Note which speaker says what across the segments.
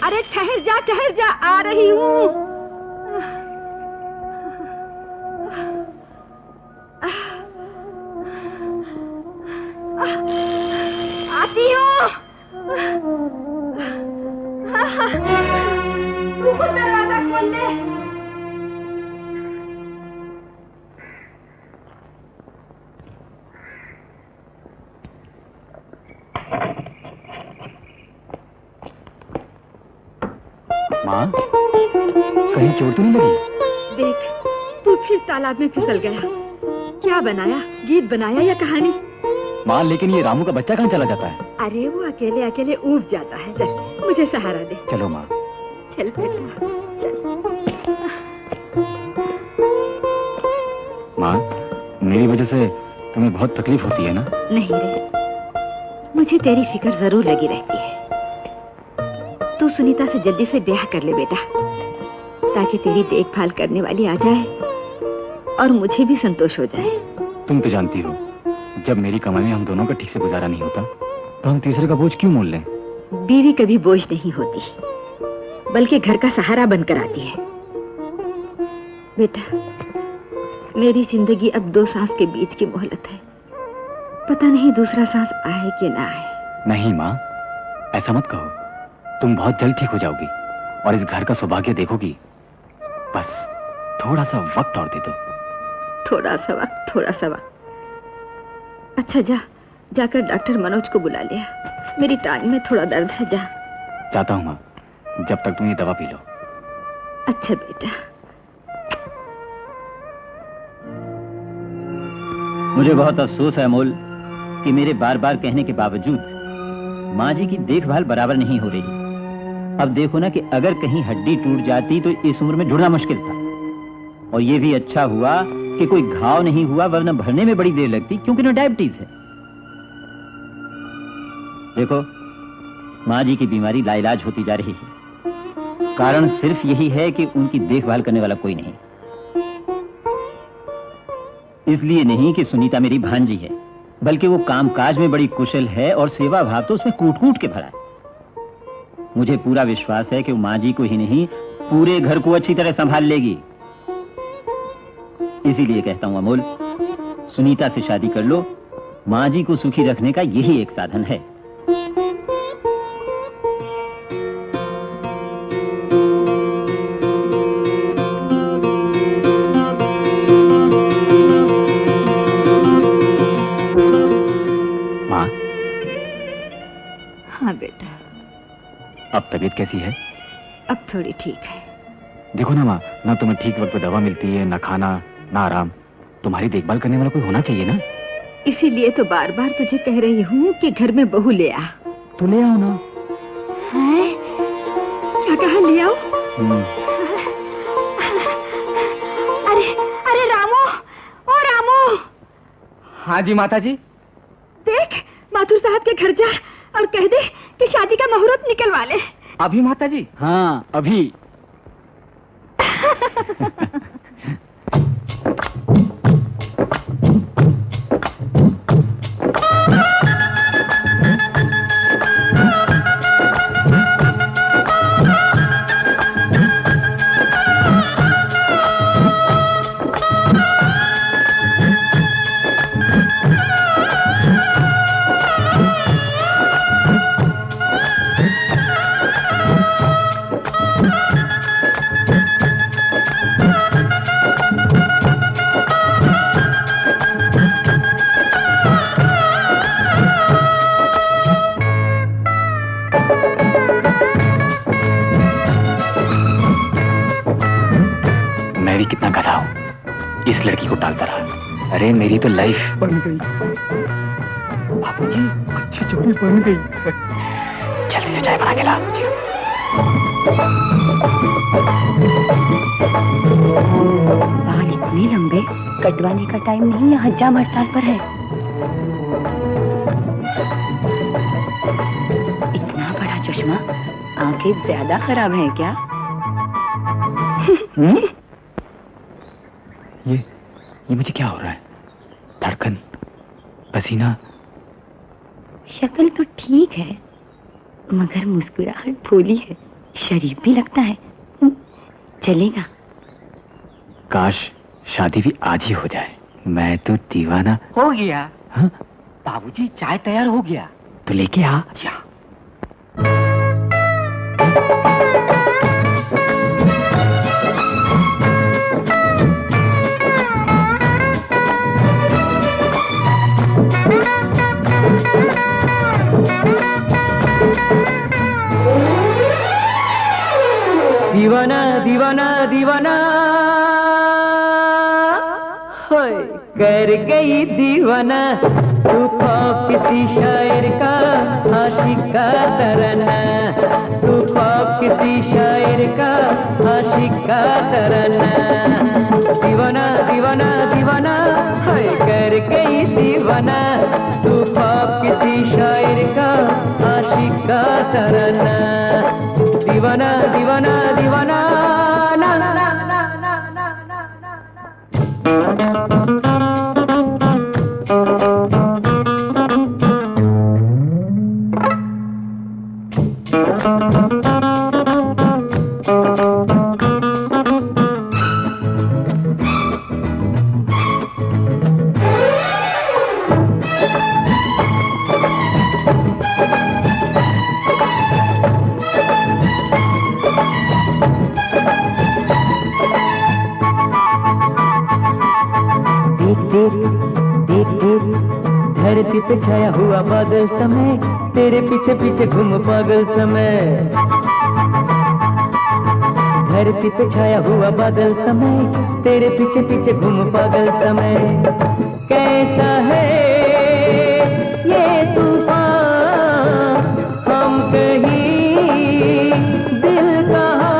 Speaker 1: अरे ठहर जा, आ रही हूँ। आती हूँ। तू खुद दरवाजा खोल दे।
Speaker 2: माँ, कहीं चोट तो नहीं लगी?
Speaker 1: देख, तू फिर तालाब में फिसल गया। क्या बनाया, गीत बनाया या कहानी?
Speaker 2: माँ, लेकिन ये रामू का बच्चा कहाँ चला जाता है?
Speaker 1: अरे वो अकेले अकेले ऊब जाता है। चल, मुझे सहारा दे।
Speaker 2: चलो माँ।
Speaker 1: चल बेटा, चल।
Speaker 2: माँ, मेरी वजह से तुम्हें बहुत तकलीफ होती है ना?
Speaker 1: नहीं रे, मुझे तेरी फिक्र जरूर लगी रहती है। तू सुनीता से जल्दी से ब्याह कर ले बेटा, ताकि तेरी देखभाल करने वाली आ जाए और मुझे भी संतोष हो जाए।
Speaker 2: तुम तो जानती हो, जब मेरी कमाई में हम दोनों का ठीक से गुजारा नहीं होता तो हम तीसरे का बोझ क्यों मोल लें?
Speaker 1: बीवी कभी बोझ नहीं होती, बल्कि घर का सहारा बनकर आती है। बेटा, मेरी जिंदगी अब 2 सांस के बीच की मोहलत है। पता नहीं दूसरा सांस आए कि ना आए।
Speaker 2: नहीं माँ, ऐसा मत कहो। तुम बहुत जल्द ठीक हो जाओगी और इस घर का सौभाग्य देखोगी। बस थोड़ा सा वक्त और दे दो।
Speaker 1: थोड़ा सा वक्त, थोड़ा सा वक्त। अच्छा, जाकर डॉक्टर मनोज को बुला लिया। मेरी टांग में थोड़ा दर्द है। जा।
Speaker 2: जाता हूँ माँ, जब तक तुम ये दवा पी लो।
Speaker 1: अच्छा बेटा।
Speaker 3: मुझे बहुत अफसोस है अमोल कि मेरे बार बार कहने के बावजूद माँ जी की देखभाल बराबर नहीं हो रही। अब देखो ना कि अगर कहीं हड्डी टूट जाती तो इस उम्र में जुड़ना मुश्किल था। और ये भी अच्छा हुआ कि कोई घाव नहीं हुआ, वरना भरने में बड़ी देर लगती, क्योंकि ना डायबिटीज है। देखो, माँ जी की बीमारी लाइलाज होती जा रही है। कारण सिर्फ यही है कि उनकी देखभाल करने वाला कोई नहीं। इसलिए नहीं कि सुनीता मेरी भांजी है, बल्कि वो कामकाज में बड़ी कुशल है और सेवा भाव तो उसमें कूट कूट के भरा है। मुझे पूरा विश्वास है कि वो माँ जी को ही नहीं, पूरे घर को अच्छी तरह संभाल लेगी। इसीलिए कहता हूं अमोल, सुनीता से शादी कर लो। माँ जी को सुखी रखने का यही एक साधन है।
Speaker 2: माँ।
Speaker 1: हाँ बेटा।
Speaker 2: अब तबीयत कैसी है?
Speaker 1: अब थोड़ी ठीक है।
Speaker 2: देखो ना माँ, ना तुम्हें ठीक वक्त पे दवा मिलती है, ना खाना, ना आराम, तुम्हारी देखभाल करने वाला कोई होना चाहिए ना।
Speaker 1: इसीलिए तो बार बार तुझे कह रही हूँ कि घर में बहू ले आ।
Speaker 2: तो ले आओ ना।
Speaker 1: है? क्या कहा ले आओ? अरे अरे रामू, ओ रामू।
Speaker 2: हाँ जी माता जी।
Speaker 1: देख, माथुर साहब के घर जा और कह दे कि शादी का मुहूर्त निकलवा ले।
Speaker 2: अभी माता जी? हाँ अभी। कितना गधा हूं, इस लड़की को टालता रहा। अरे मेरी तो लाइफ बन गई। बाबूजी अच्छी जोड़ी बन गई। जल्दी से चाय बना के ला।
Speaker 1: बाल इतने लंबे, कटवाने का टाइम नहीं, यहाँ हज्जा हड़ताल पर है। इतना बड़ा चश्मा, आंखें ज्यादा खराब हैं क्या?
Speaker 2: ये मुझे क्या हो रहा है? धड़कन, पसीना।
Speaker 1: शक्ल तो ठीक है, मगर मुस्कुराहट भोली है, शरीफ भी लगता है। चलेगा?
Speaker 2: काश शादी भी आज ही हो जाए। मैं तो दीवाना
Speaker 4: हो गया।
Speaker 2: हाँ?
Speaker 4: बाबूजी चाय तैयार हो गया।
Speaker 2: तो लेके आ।
Speaker 4: दीवाना दीवाना दीवाना होय कर गई दीवाना, तू ख्वाब किसी शायर का आशिक का तराना, तू ख्वाब किसी शायर का आशिक का तराना। दीवाना दीवाना दीवाना होय कर गई दीवाना, तू ख्वाब किसी शायर का आशिक का तराना। दीवाना दीवाना दीवाना ना ना ना ना ना ना ना धरती पे छाया हुआ बादल समय, तेरे पीछे पीछे घूम पागल समय। धरती पे छाया हुआ बादल समय, तेरे पीछे पीछे घूम पागल समय। कैसा है ये तूफान, हम कहीं दिल कहाँ।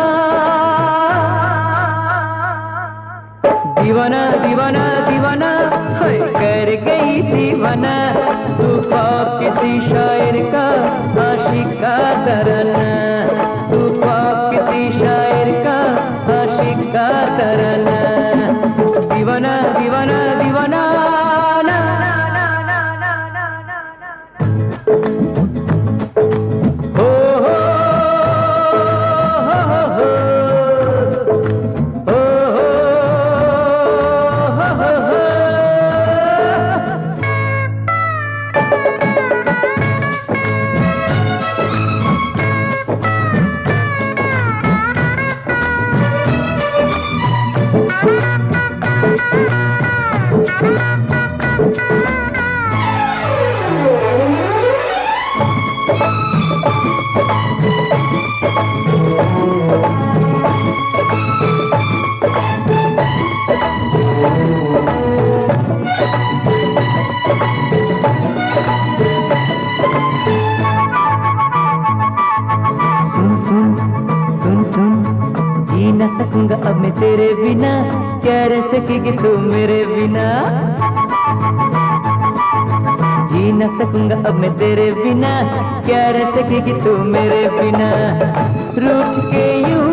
Speaker 4: दीवाना दीवाना दीवाना कर गई दीवाना, तू ख्वाब किसी शायर का आशिक का तराना, तू ख्वाब किसी शायर का आशिक का तराना। दीवाना दीवाना दीवाना ना ना ना ना ना ना ना हो हो हो हो सकूंगा अब मैं तेरे बिना, क्या रह सकेगी तू मेरे बिना। जी न सकूंगा अब मैं तेरे बिना, क्या रह सकेगी तू मेरे बिना। रूठ के यूं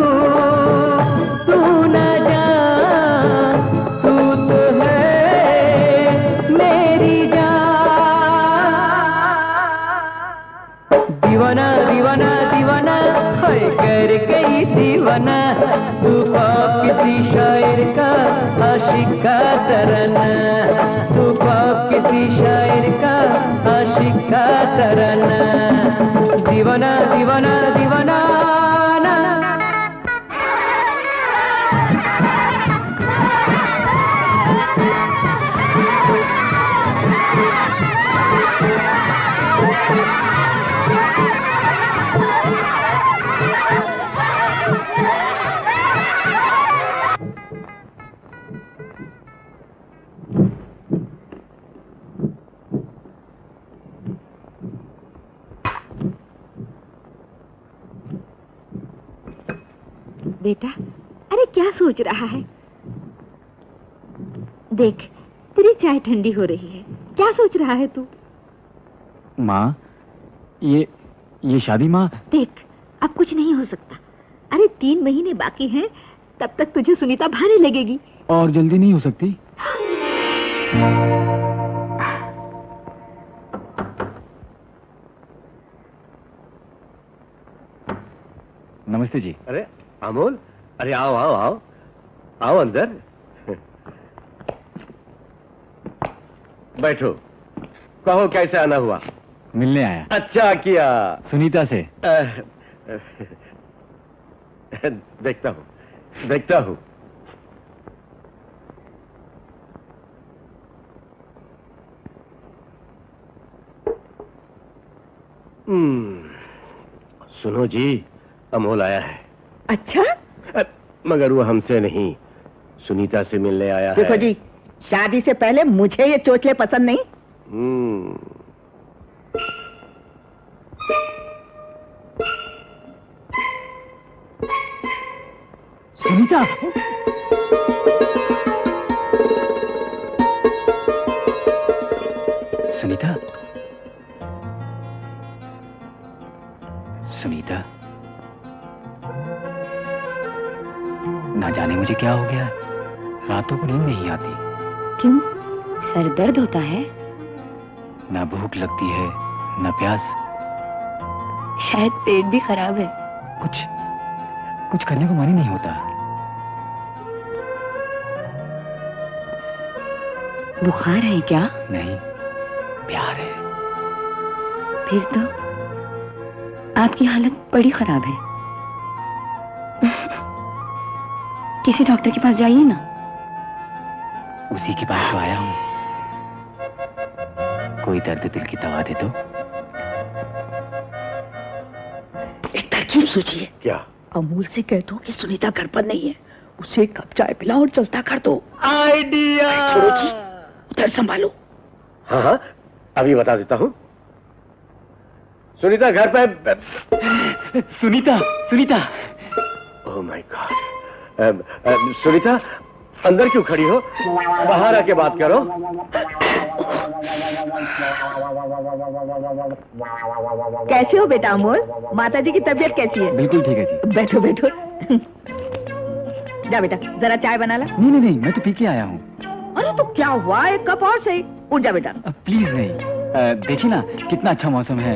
Speaker 4: तू न जा, तू तो है मेरी जान। दीवाना दीवाना दीवाना हाय कर गई दीवाना, तू ख्वाब किसी शायर का आशिक का तराना, तू ख्वाब किसी शायर का आशिक का तराना। दीवाना दीवाना दीवाना ना।
Speaker 1: बेटा, अरे क्या सोच रहा है? देख, तेरी चाय ठंडी हो रही है। क्या सोच रहा है तू?
Speaker 2: माँ, ये शादी माँ।
Speaker 1: देख, अब कुछ नहीं हो सकता। अरे 3 महीने बाकी हैं, तब तक तुझे सुनीता भाने लगेगी।
Speaker 2: और जल्दी नहीं हो सकती? नमस्ते जी।
Speaker 5: अरे अमोल, अरे आओ आओ आओ आओ अंदर बैठो। कहो कैसे आना हुआ?
Speaker 2: मिलने आया।
Speaker 5: अच्छा किया।
Speaker 2: सुनीता से।
Speaker 5: देखता हूँ देखता हूँ। सुनो जी, अमोल आया है।
Speaker 6: अच्छा?
Speaker 5: मगर वो हमसे नहीं, सुनीता से मिलने आया है।
Speaker 6: देखो जी, शादी से पहले मुझे ये चोचले पसंद नहीं।
Speaker 2: सुनीता, सुनीता, सुनीता, ना जाने मुझे क्या हो गया, रातों को नींद नहीं आती।
Speaker 1: क्यों? सर दर्द होता है?
Speaker 2: ना भूख लगती है, ना प्यास।
Speaker 1: शायद पेट भी खराब है।
Speaker 2: कुछ करने को मन ही नहीं होता।
Speaker 1: बुखार है क्या?
Speaker 2: नहीं, प्यार है।
Speaker 1: फिर तो आपकी हालत बड़ी खराब है। किसी डॉक्टर के पास जाइए ना।
Speaker 2: उसी के पास तो आया हूँ। कोई दर्द दिल की दवा दे दो।
Speaker 6: एक तरकीब सोचिए।
Speaker 5: क्या?
Speaker 6: अमूल से कह दो कि सुनीता घर पर नहीं है, उसे एक कप चाय पिलाओ और चलता कर दो।
Speaker 5: आइडिया।
Speaker 6: छोड़ो जी, उधर संभालो।
Speaker 5: हाँ हाँ, अभी बता देता हूँ। सुनीता घर पे।
Speaker 2: Sunita, Sunita.
Speaker 5: Oh my God. Sunita, अंदर क्यों खड़ी हो? बाहर आके बात करो।
Speaker 6: कैसे हो बेटा अमोल? माता जी की तबीयत कैसी है?
Speaker 2: बिल्कुल ठीक है जी।
Speaker 6: बैठो बैठो। जा बेटा, जरा चाय बना ला।
Speaker 2: नहीं, मैं तो पी के आया हूँ।
Speaker 6: अरे तो क्या हुआ, एक कप और सही। उठ जा बेटा।
Speaker 2: प्लीज नहीं। देखिए ना कितना अच्छा मौसम है,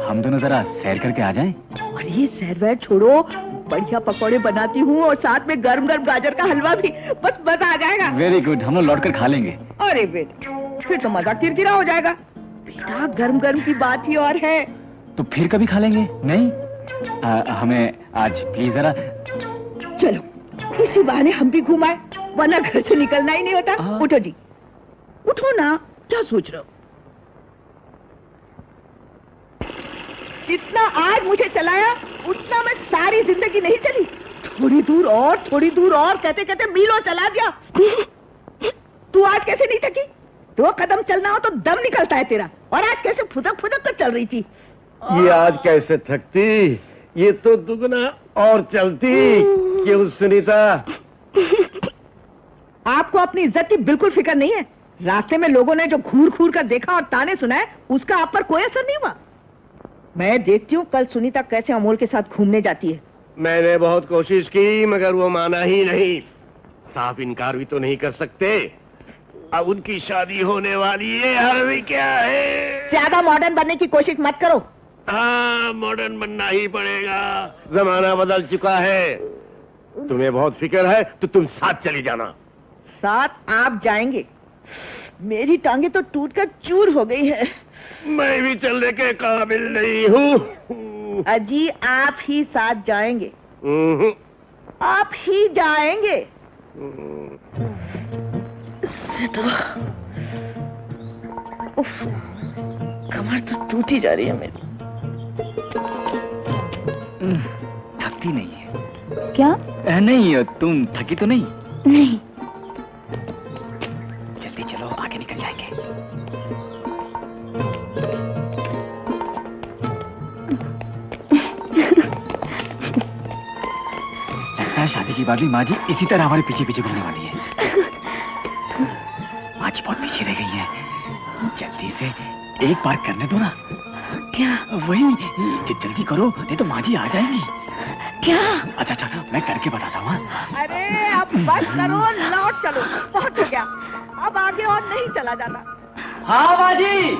Speaker 2: हम दोनों जरा सैर करके आ जाएं।
Speaker 6: अरे सैर वैर छोड़ो, बढ़िया पकौड़े बनाती हूँ और साथ में गरम गरम गाजर का हलवा भी। बस मजा आ जाएगा।
Speaker 2: वेरी गुड, हम लोग लौट कर खा लेंगे।
Speaker 6: अरे बेटा, फिर तो मजा किरकिरा हो जाएगा। बेटा गरम गरम की बात ही और है।
Speaker 2: तो फिर कभी खा लेंगे। नहीं, हमें आज प्लीज जरा।
Speaker 6: चलो, इसी बहाने हम भी घुमाए, वरना घर से निकलना ही नहीं होता। उठो जी, उठो ना, क्या सोच रहे हो? जितना आज मुझे चलाया उतना मैं सारी जिंदगी नहीं चली। थोड़ी दूर और कहते कहते मीलों चला दिया। तू आज कैसे नहीं थकी? 2 कदम चलना हो तो दम निकलता है तेरा, और आज कैसे फुदक फुदक कर चल रही थी।
Speaker 5: ये आज कैसे थकती, ये तो दुगना और चलती। क्यों सुनीता,
Speaker 6: आपको अपनी इज्जत की बिल्कुल फिक्र नहीं है। रास्ते में लोगों ने जो घूर घूर कर देखा और ताने सुनाए, उसका आप पर कोई असर नहीं हुआ। मैं देखती हूँ कल सुनीता कैसे अमोल के साथ घूमने जाती है।
Speaker 5: मैंने बहुत कोशिश की मगर वो माना ही नहीं। साफ इनकार भी तो नहीं कर सकते। अब उनकी शादी होने वाली है, हर्ज क्या है?
Speaker 6: ज्यादा मॉडर्न बनने की कोशिश मत करो।
Speaker 5: हाँ, मॉडर्न बनना ही पड़ेगा। जमाना बदल चुका है। तुम्हें बहुत फिक्र है तो तुम साथ चली जाना।
Speaker 6: साथ आप जाएंगे? मेरी टांगे तो टूटकर चूर हो गई है।
Speaker 5: मैं भी चलने के काबिल नहीं हूँ।
Speaker 6: अजी आप ही साथ जाएंगे? आप ही जाएंगे? इससे तो उफ, कमर तो टूटी जा रही है मेरी।
Speaker 2: थकती नहीं है
Speaker 1: क्या?
Speaker 2: नहीं, तुम थकी तो नहीं?
Speaker 1: नहीं।
Speaker 2: जल्दी चलो, आगे निकल जाएंगे। लगता है शादी के बाद भी माँ जी इसी तरह हमारे पीछे पीछे घूमने वाली है। माँ जी बहुत पीछे रह गई है। जल्दी से एक बार करने दो ना।
Speaker 1: क्या?
Speaker 2: वही, जल्दी करो नहीं तो माँ जी आ जाएंगी।
Speaker 1: क्या?
Speaker 2: अच्छा अच्छा, मैं करके बताता हूँ।
Speaker 6: अरे अब बस करो, लौट चलो, बहुत हो गया। अब आगे और नहीं चला जाना।
Speaker 3: हाँ बाजी,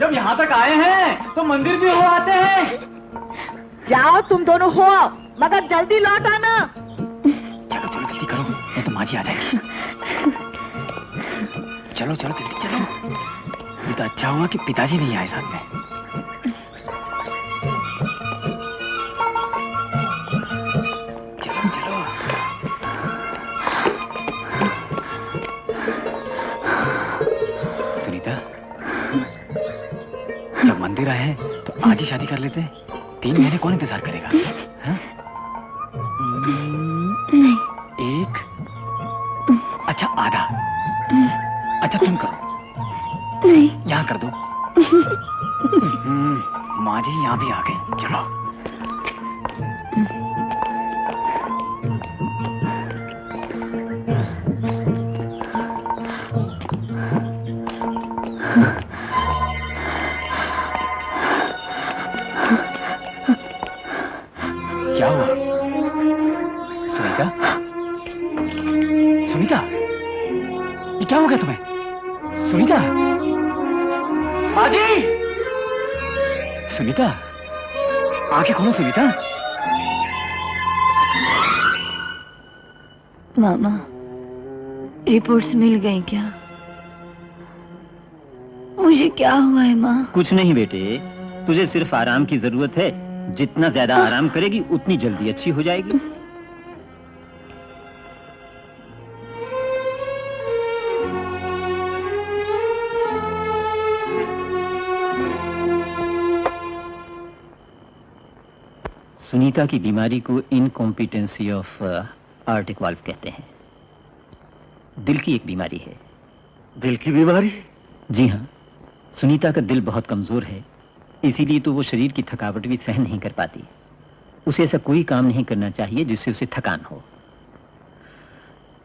Speaker 3: जब यहाँ तक आए हैं तो मंदिर भी हो आते हैं।
Speaker 6: जाओ तुम दोनों हो आओ, मगर जल्दी लौट आना।
Speaker 2: चलो चलो जल्दी करो नहीं तो माँ जी आ जाएंगी। चलो चलो जल्दी चलो। ये तो अच्छा हुआ कि पिताजी नहीं आए साथ में। चलो चलो। सुनीता, जब मंदिर आए हैं तो आज ही शादी कर लेते हैं। 3 महीने कौन इंतजार करेगा? हाँ?
Speaker 1: नहीं।
Speaker 2: एक, अच्छा आधा। अच्छा तुम करो।
Speaker 1: नहीं।
Speaker 2: यहाँ कर दो। माँ जी यहाँ भी आ गई। चलो। क्या हुआ? सुनीता? सुनीता? ये क्या हो गया तुम्हें? सुनीता? माजी! सुनीता? आंखें खोलो सुनीता।
Speaker 1: मामा, रिपोर्ट्स मिल गई क्या? मुझे क्या हुआ है माँ?
Speaker 3: कुछ नहीं बेटे, तुझे सिर्फ आराम की जरूरत है। जितना ज्यादा आराम करेगी उतनी जल्दी अच्छी हो जाएगी। सुनीता की बीमारी को इनकॉम्पिटेंसी ऑफ आर्टिक वाल्व कहते हैं। दिल की एक बीमारी है।
Speaker 5: दिल की बीमारी?
Speaker 3: जी हाँ, सुनीता का दिल बहुत कमजोर है, इसीलिए तो वो शरीर की थकावट भी सहन नहीं कर पाती। उसे ऐसा कोई काम नहीं करना चाहिए जिससे उसे थकान हो।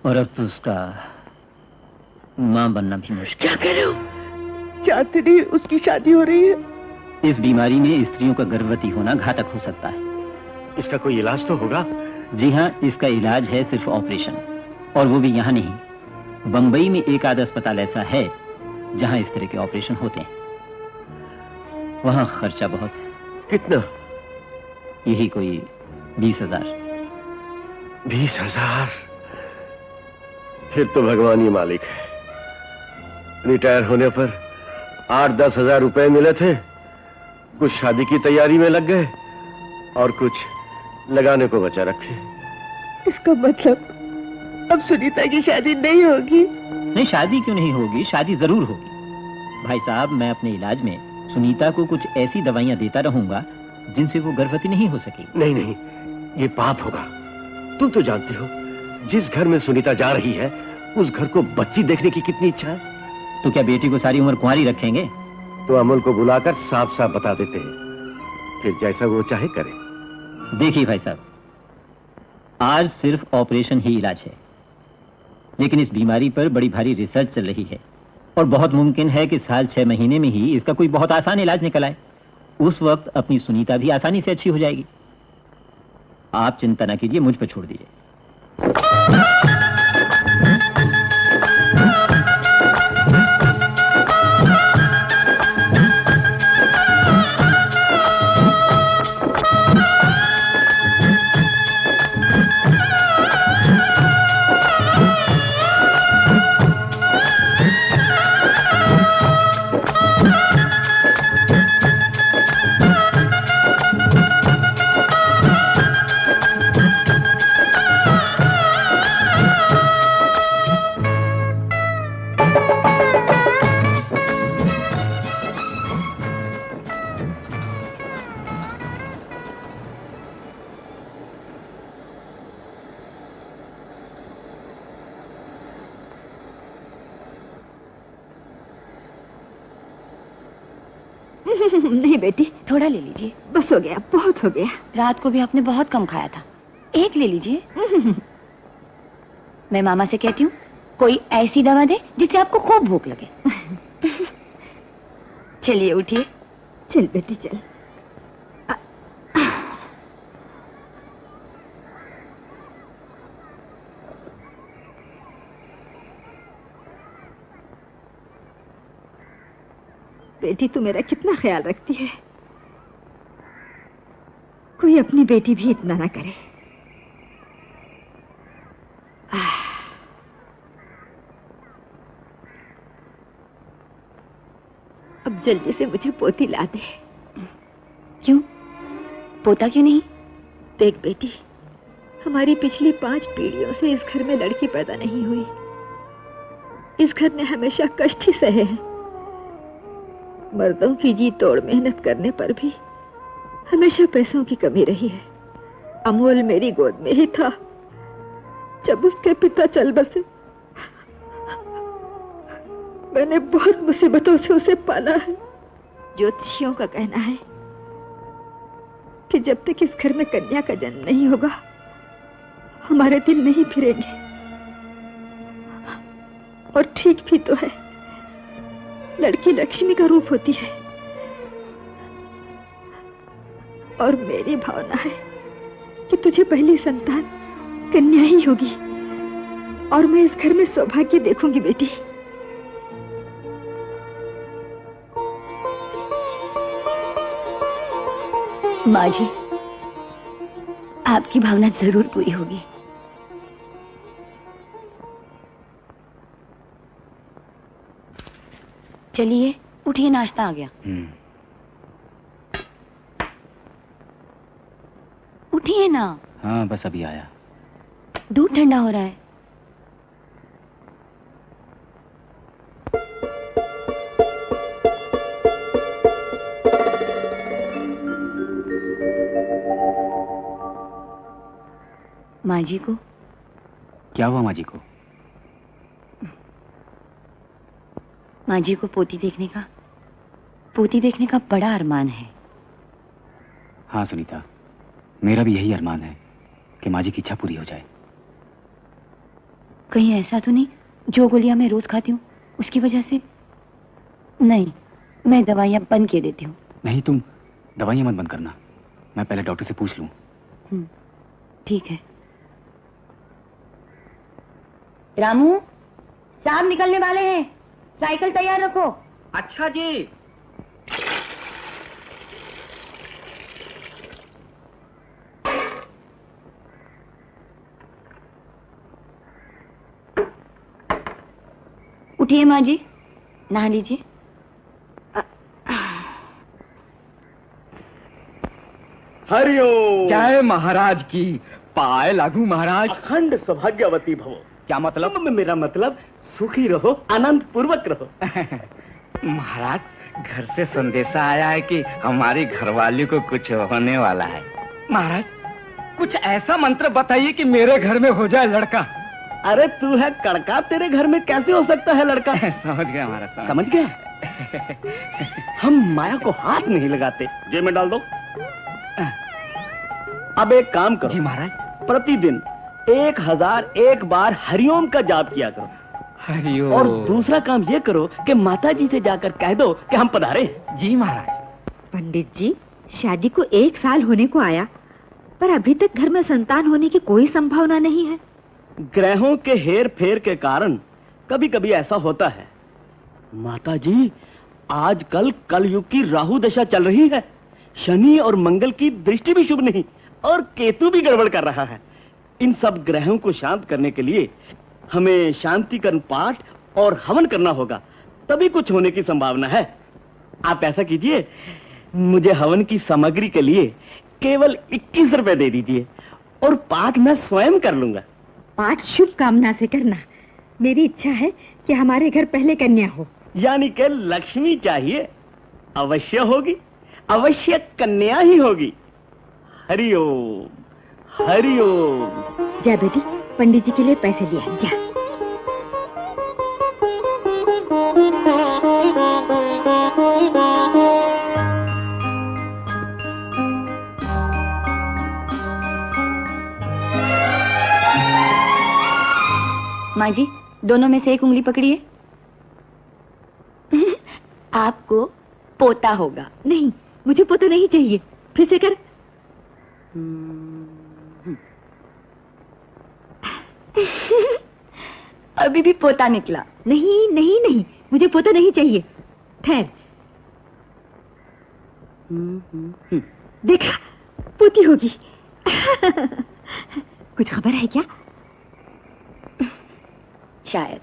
Speaker 3: और अब तो उसका मां बनना भी मुश्किल।
Speaker 6: क्या कह रहे हो? चाहते नहीं उसकी शादी हो रही है।
Speaker 3: इस बीमारी में स्त्रियों का गर्भवती होना घातक हो सकता है।
Speaker 5: इसका कोई इलाज तो होगा?
Speaker 3: जी हाँ, इसका इलाज है सिर्फ ऑपरेशन, और वो भी यहाँ नहीं। बंबई में एक आध अस्पताल ऐसा है जहाँ इस तरह के ऑपरेशन होते हैं। वहाँ खर्चा बहुत है।
Speaker 5: कितना?
Speaker 3: यही कोई 20,000।
Speaker 5: 20,000? फिर तो भगवान ही मालिक है। रिटायर होने पर 8-10 हजार रुपए मिले थे, कुछ शादी की तैयारी में लग गए और कुछ लगाने को बचा रखे।
Speaker 6: इसका मतलब अब सुनीता की शादी नहीं होगी?
Speaker 3: नहीं, शादी क्यों नहीं होगी? शादी जरूर होगी। भाई साहब, मैं अपने इलाज में सुनीता को कुछ ऐसी दवाइयां देता रहूंगा जिनसे वो गर्भवती नहीं हो सकी।
Speaker 5: नहीं नहीं, ये पाप होगा। तुम तो जानती हो जिस घर में सुनीता जा रही है उस घर को बच्ची देखने की कितनी इच्छा है।
Speaker 3: तो क्या बेटी को सारी उम्र कुंवारी रखेंगे?
Speaker 5: तो अमल को बुलाकर साफ साफ बता देते हैं, फिर जैसा वो चाहे करे।
Speaker 3: देखिए भाई साहब, आज सिर्फ ऑपरेशन ही इलाज है, लेकिन इस बीमारी पर बड़ी भारी रिसर्च चल रही है और बहुत मुमकिन है कि साल 6 महीने में ही इसका कोई बहुत आसान इलाज निकल आए। उस वक्त अपनी सुनीता भी आसानी से अच्छी हो जाएगी। आप चिंता ना कीजिए, मुझ पर छोड़ दीजिए।
Speaker 1: नहीं बेटी,
Speaker 7: थोड़ा ले लीजिए।
Speaker 1: बस हो गया, बहुत हो गया।
Speaker 7: रात को भी आपने बहुत कम खाया था, एक ले लीजिए। मैं मामा से कहती हूँ कोई ऐसी दवा दे जिससे आपको खूब भूख लगे। चलिए उठिए।
Speaker 1: चल बेटी चल। बेटी तू मेरा कितना ख्याल रखती है, कोई अपनी बेटी भी इतना ना करे। अब जल्दी से मुझे पोती ला दे।
Speaker 7: क्यों? पोता क्यों नहीं?
Speaker 1: देख बेटी, हमारी पिछली 5 पीढ़ियों से इस घर में लड़की पैदा नहीं हुई। इस घर ने हमेशा कष्ट ही सहे हैं। मर्दों की जी तोड़ मेहनत करने पर भी हमेशा पैसों की कमी रही है। अमोल मेरी गोद में ही था जब उसके पिता चल बसे। मैंने बहुत मुसीबतों से उसे पाला है। ज्योतिषियों का कहना है कि जब तक इस घर में कन्या का जन्म नहीं होगा हमारे दिन नहीं फिरेंगे। और ठीक भी तो है, लड़की लक्ष्मी का रूप होती है और मेरी भावना है कि तुझे पहली संतान कन्या ही होगी और मैं इस घर में सौभाग्य देखूंगी बेटी।
Speaker 7: माँ जी, आपकी भावना जरूर पूरी होगी। चलिए उठिए, नाश्ता आ गया। उठिए ना।
Speaker 2: हाँ बस अभी आया।
Speaker 7: दूध ठंडा हो रहा है। माँ जी को
Speaker 2: क्या हुआ? माँ जी को?
Speaker 7: माँ जी को पोती देखने का बड़ा अरमान है।
Speaker 2: हाँ सुनीता, मेरा भी यही अरमान है कि माँ जी की इच्छा पूरी हो जाए।
Speaker 7: कहीं ऐसा तो नहीं जो गोलियां मैं रोज खाती हूँ उसकी वजह से? नहीं, मैं दवाइयां बंद किए देती हूँ।
Speaker 2: नहीं, तुम दवाइयां मत बंद करना, मैं पहले डॉक्टर से पूछ लूं।
Speaker 7: ठीक है। रामू, साहब निकलने वाले हैं, साइकिल तैयार रखो।
Speaker 4: अच्छा जी।
Speaker 7: उठिए माँ जी, नहा लीजिए।
Speaker 8: हरिओम।
Speaker 9: जय महाराज की। पाए लागू महाराज।
Speaker 8: अखंड सौभाग्यवती भवो।
Speaker 9: क्या मतलब?
Speaker 8: मेरा मतलब सुखी रहो, आनंद पूर्वक रहो।
Speaker 9: महाराज, घर से संदेशा आया है कि हमारी घरवाली को कुछ होने वाला है। महाराज, कुछ ऐसा मंत्र बताइए कि मेरे घर में हो जाए लड़का।
Speaker 8: अरे तू है कड़का, तेरे घर में कैसे हो सकता है लड़का?
Speaker 9: समझ गया महाराज,
Speaker 8: समझ गया। हम माया को हाथ नहीं लगाते। जेब में डाल दो। अब एक काम करो।
Speaker 9: जी महाराज।
Speaker 8: प्रतिदिन 1001 बार हरिओम का जाप किया करो।
Speaker 9: हरिओम।
Speaker 8: और दूसरा काम ये करो कि माता जी से जाकर कह दो कि हम पधारे।
Speaker 9: जी महाराज।
Speaker 1: पंडित जी, शादी को 1 साल होने को आया, पर अभी तक घर में संतान होने की कोई संभावना नहीं है।
Speaker 8: ग्रहों के हेर फेर के कारण कभी कभी ऐसा होता है। माता जी, आजकल कलयुग की राहु दशा चल रही है। शनि और मंगल की दृष्टि भी शुभ नहीं और केतु भी गड़बड़ कर रहा है। इन सब ग्रहों को शांत करने के लिए हमें शांतिकरण पाठ और हवन करना होगा, तभी कुछ होने की संभावना है। आप ऐसा कीजिए, मुझे हवन की सामग्री के लिए केवल 21 रुपए दे दीजिए और पाठ मैं स्वयं कर लूंगा।
Speaker 1: पाठ शुभ कामना से करना। मेरी इच्छा है कि हमारे घर पहले कन्या हो।
Speaker 8: यानी कि लक्ष्मी चाहिए। अवश्य होगी, अवश्य कन्या ही होगी। हरिओम हरिओम।
Speaker 1: जा बेटी, पंडित जी के लिए पैसे दिया जा।
Speaker 7: माँ जी, दोनों में से एक उंगली पकड़िए। आपको पोता होगा।
Speaker 1: नहीं, मुझे पोता नहीं चाहिए। फिर से कर।
Speaker 7: अभी भी पोता निकला।
Speaker 1: नहीं नहीं नहीं, मुझे पोता नहीं चाहिए। ठहर। देखा, पोती होगी। कुछ खबर है क्या?
Speaker 7: शायद।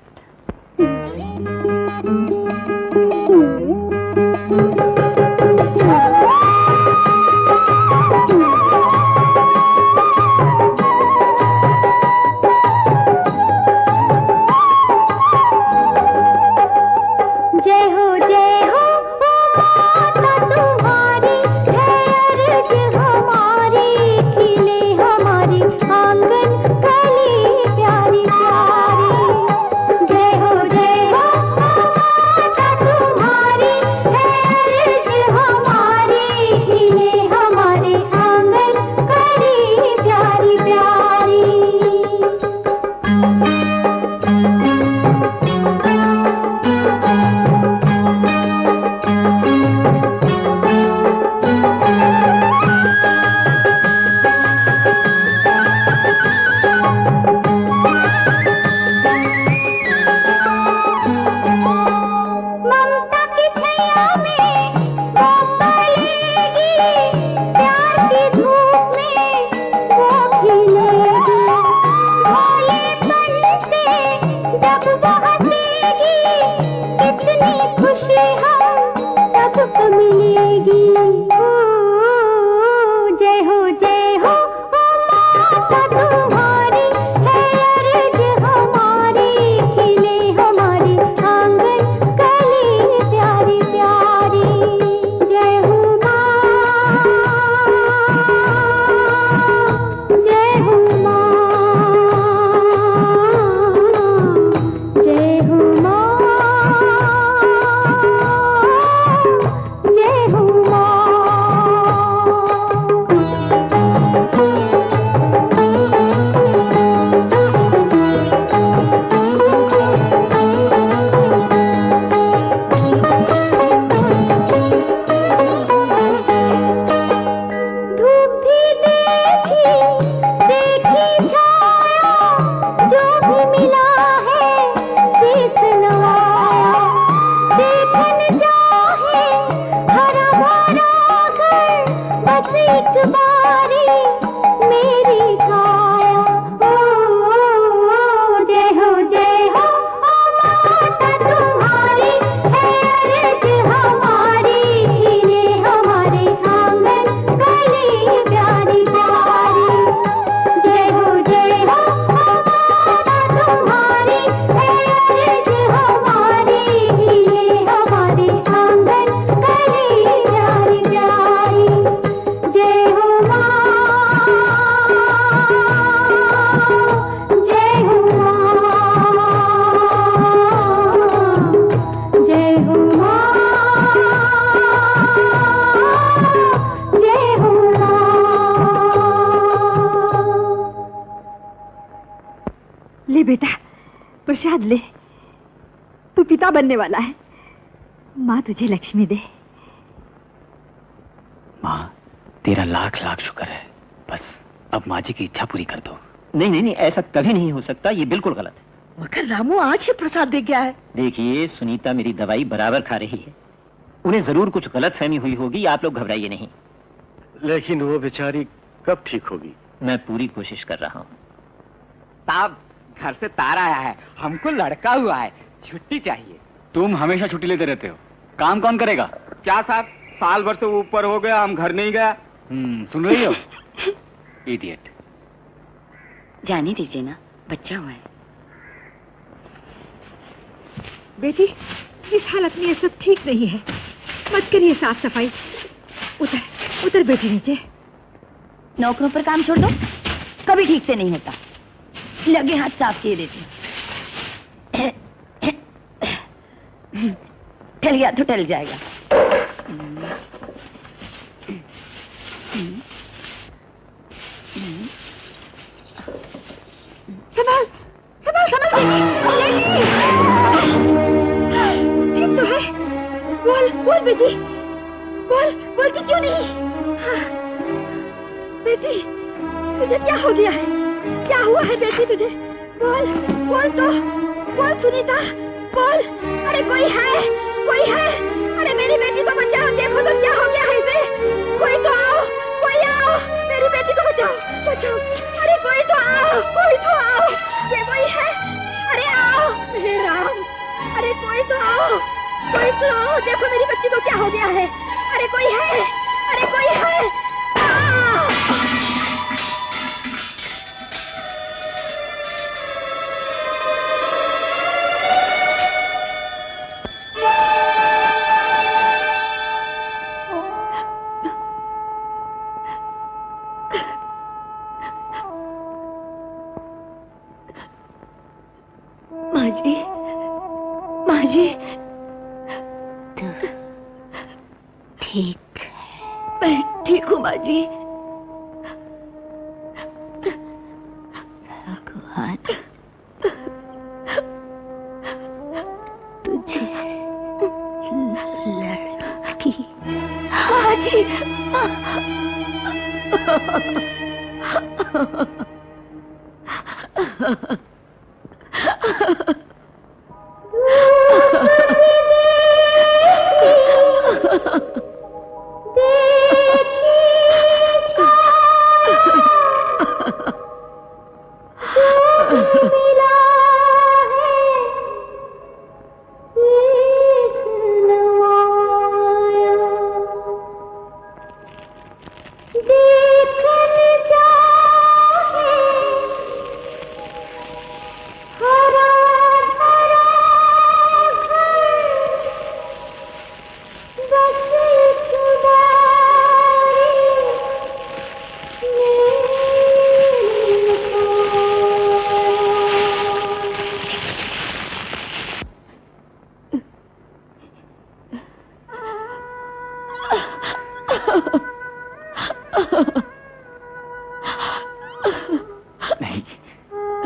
Speaker 1: बेटा, प्रसाद ले। तू पिता बनने वाला है। माँ तुझे लक्ष्मी दे।
Speaker 2: माँ, तेरा लाख लाख शुक्र है। बस अब माँ जी की इच्छा पूरी कर दो।
Speaker 3: नहीं नहीं नहीं, ऐसा कभी नहीं हो सकता, ये बिल्कुल गलत है।
Speaker 6: मगर रामू आज ही प्रसाद दे गया है।
Speaker 3: देखिए, सुनीता मेरी दवाई बराबर खा रही है। उन्हें जरूर कुछ गलतफहमी हुई होगी, आप लोग घबराइए नहीं।
Speaker 5: लेकिन वो बेचारी कब ठीक होगी?
Speaker 3: मैं पूरी कोशिश कर रहा हूँ।
Speaker 9: साहब, घर से तार आया है, हमको लड़का हुआ है, छुट्टी चाहिए।
Speaker 2: तुम हमेशा छुट्टी लेते रहते हो, काम कौन करेगा?
Speaker 9: क्या साहब, साल भर से ऊपर हो गया, हम घर नहीं गया।
Speaker 2: सुन रही हो? इडियट।
Speaker 7: जाने दीजिए ना, बच्चा हुआ है।
Speaker 1: बेटी, इस हालत में ये सब ठीक नहीं है। मत करिए साफ सफाई। उतर उतर बेटी नीचे।
Speaker 7: नौकरों पर काम छोड़ दो, कभी ठीक से नहीं होता। लगे हाथ साफ किए देती। टल गया तो टल जाएगा।
Speaker 1: संभाल संभाल संभाल। ठीक तो है। बोल बोल बेटी, बोल। बोलती क्यों नहीं? हाँ। बेटी, तुझे क्या हो गया है? क्या हुआ है बेटी तुझे? बोल बोल तो बोल सुनीता, बोल। अरे कोई है, कोई है। अरे मेरी बेटी को बचाओ, देखो तो क्या हो गया है इसे। कोई तो आओ, कोई आओ, मेरी बेटी को बचाओ, बचाओ। अरे कोई तो आओ, कोई तो आओ। ये कोई है? अरे आओ मेरे राम। अरे कोई तो आओ, कोई तो आओ, देखो मेरी बच्ची को क्या हो गया है। अरे कोई है, अरे कोई है।
Speaker 7: माँ जी,
Speaker 1: तो ठीक है?
Speaker 7: मैं ठीक हूँ माँ जी।
Speaker 1: भगवान तुझे लड़की।
Speaker 7: माँ जी।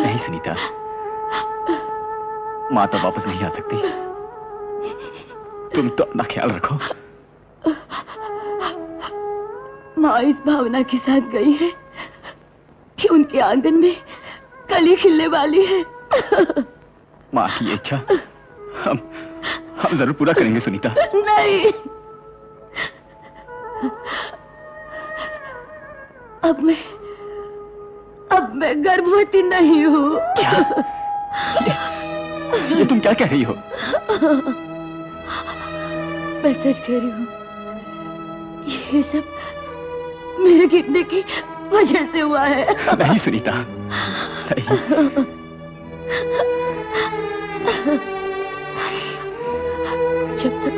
Speaker 2: नहीं सुनीता, माँ तो वापस नहीं आ सकती। तुम तो अपना ख्याल रखो।
Speaker 7: माँ इस भावना के साथ गई है कि उनके आंगन में कली खिलने वाली है।
Speaker 2: माँ की इच्छा हम जरूर पूरा करेंगे सुनीता।
Speaker 7: नहीं, अब मैं गर्भवती नहीं हूँ।
Speaker 2: क्या? ये तुम क्या कह रही हो?
Speaker 7: मैं सच कह रही हूँ। ये सब मेरे गिरने की वजह से हुआ है।
Speaker 2: नहीं सुनीता, नहीं।
Speaker 7: जब तक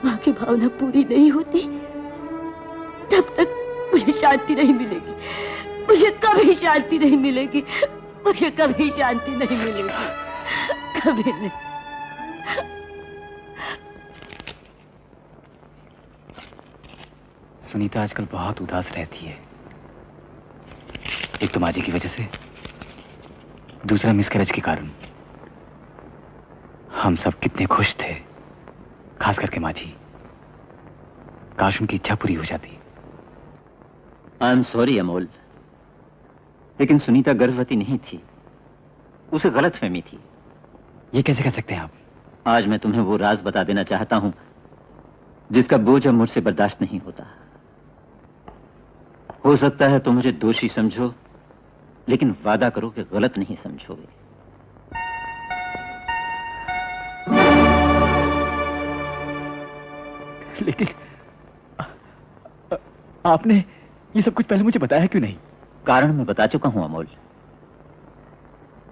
Speaker 7: माँ की भावना पूरी नहीं होती, तब तक मुझे शांति नहीं मिलेगी। मुझे कभी शांति नहीं मिलेगी। मुझे कभी शांति नहीं मिलेगी, कभी नहीं।
Speaker 2: सुनीता आजकल बहुत उदास रहती है। एक तो माँ जी की वजह से, दूसरा मिसकैरेज के कारण हम सब कितने खुश थे, खास करके माँ जी। काश उनकी इच्छा पूरी हो जाती।
Speaker 3: आई एम सॉरी अमोल, लेकिन सुनीता गर्भवती नहीं थी, उसे गलतफहमी थी।
Speaker 2: ये कैसे कह सकते हैं आप?
Speaker 3: आज मैं तुम्हें वो राज बता देना चाहता हूं जिसका बोझ अब मुझसे बर्दाश्त नहीं होता। हो सकता है तुम मुझे दोषी समझो, लेकिन वादा करो कि गलत नहीं समझोगे।
Speaker 2: लेकिन आपने ये सब कुछ पहले मुझे बताया क्यों नहीं?
Speaker 3: कारण मैं बता चुका हूं अमोल।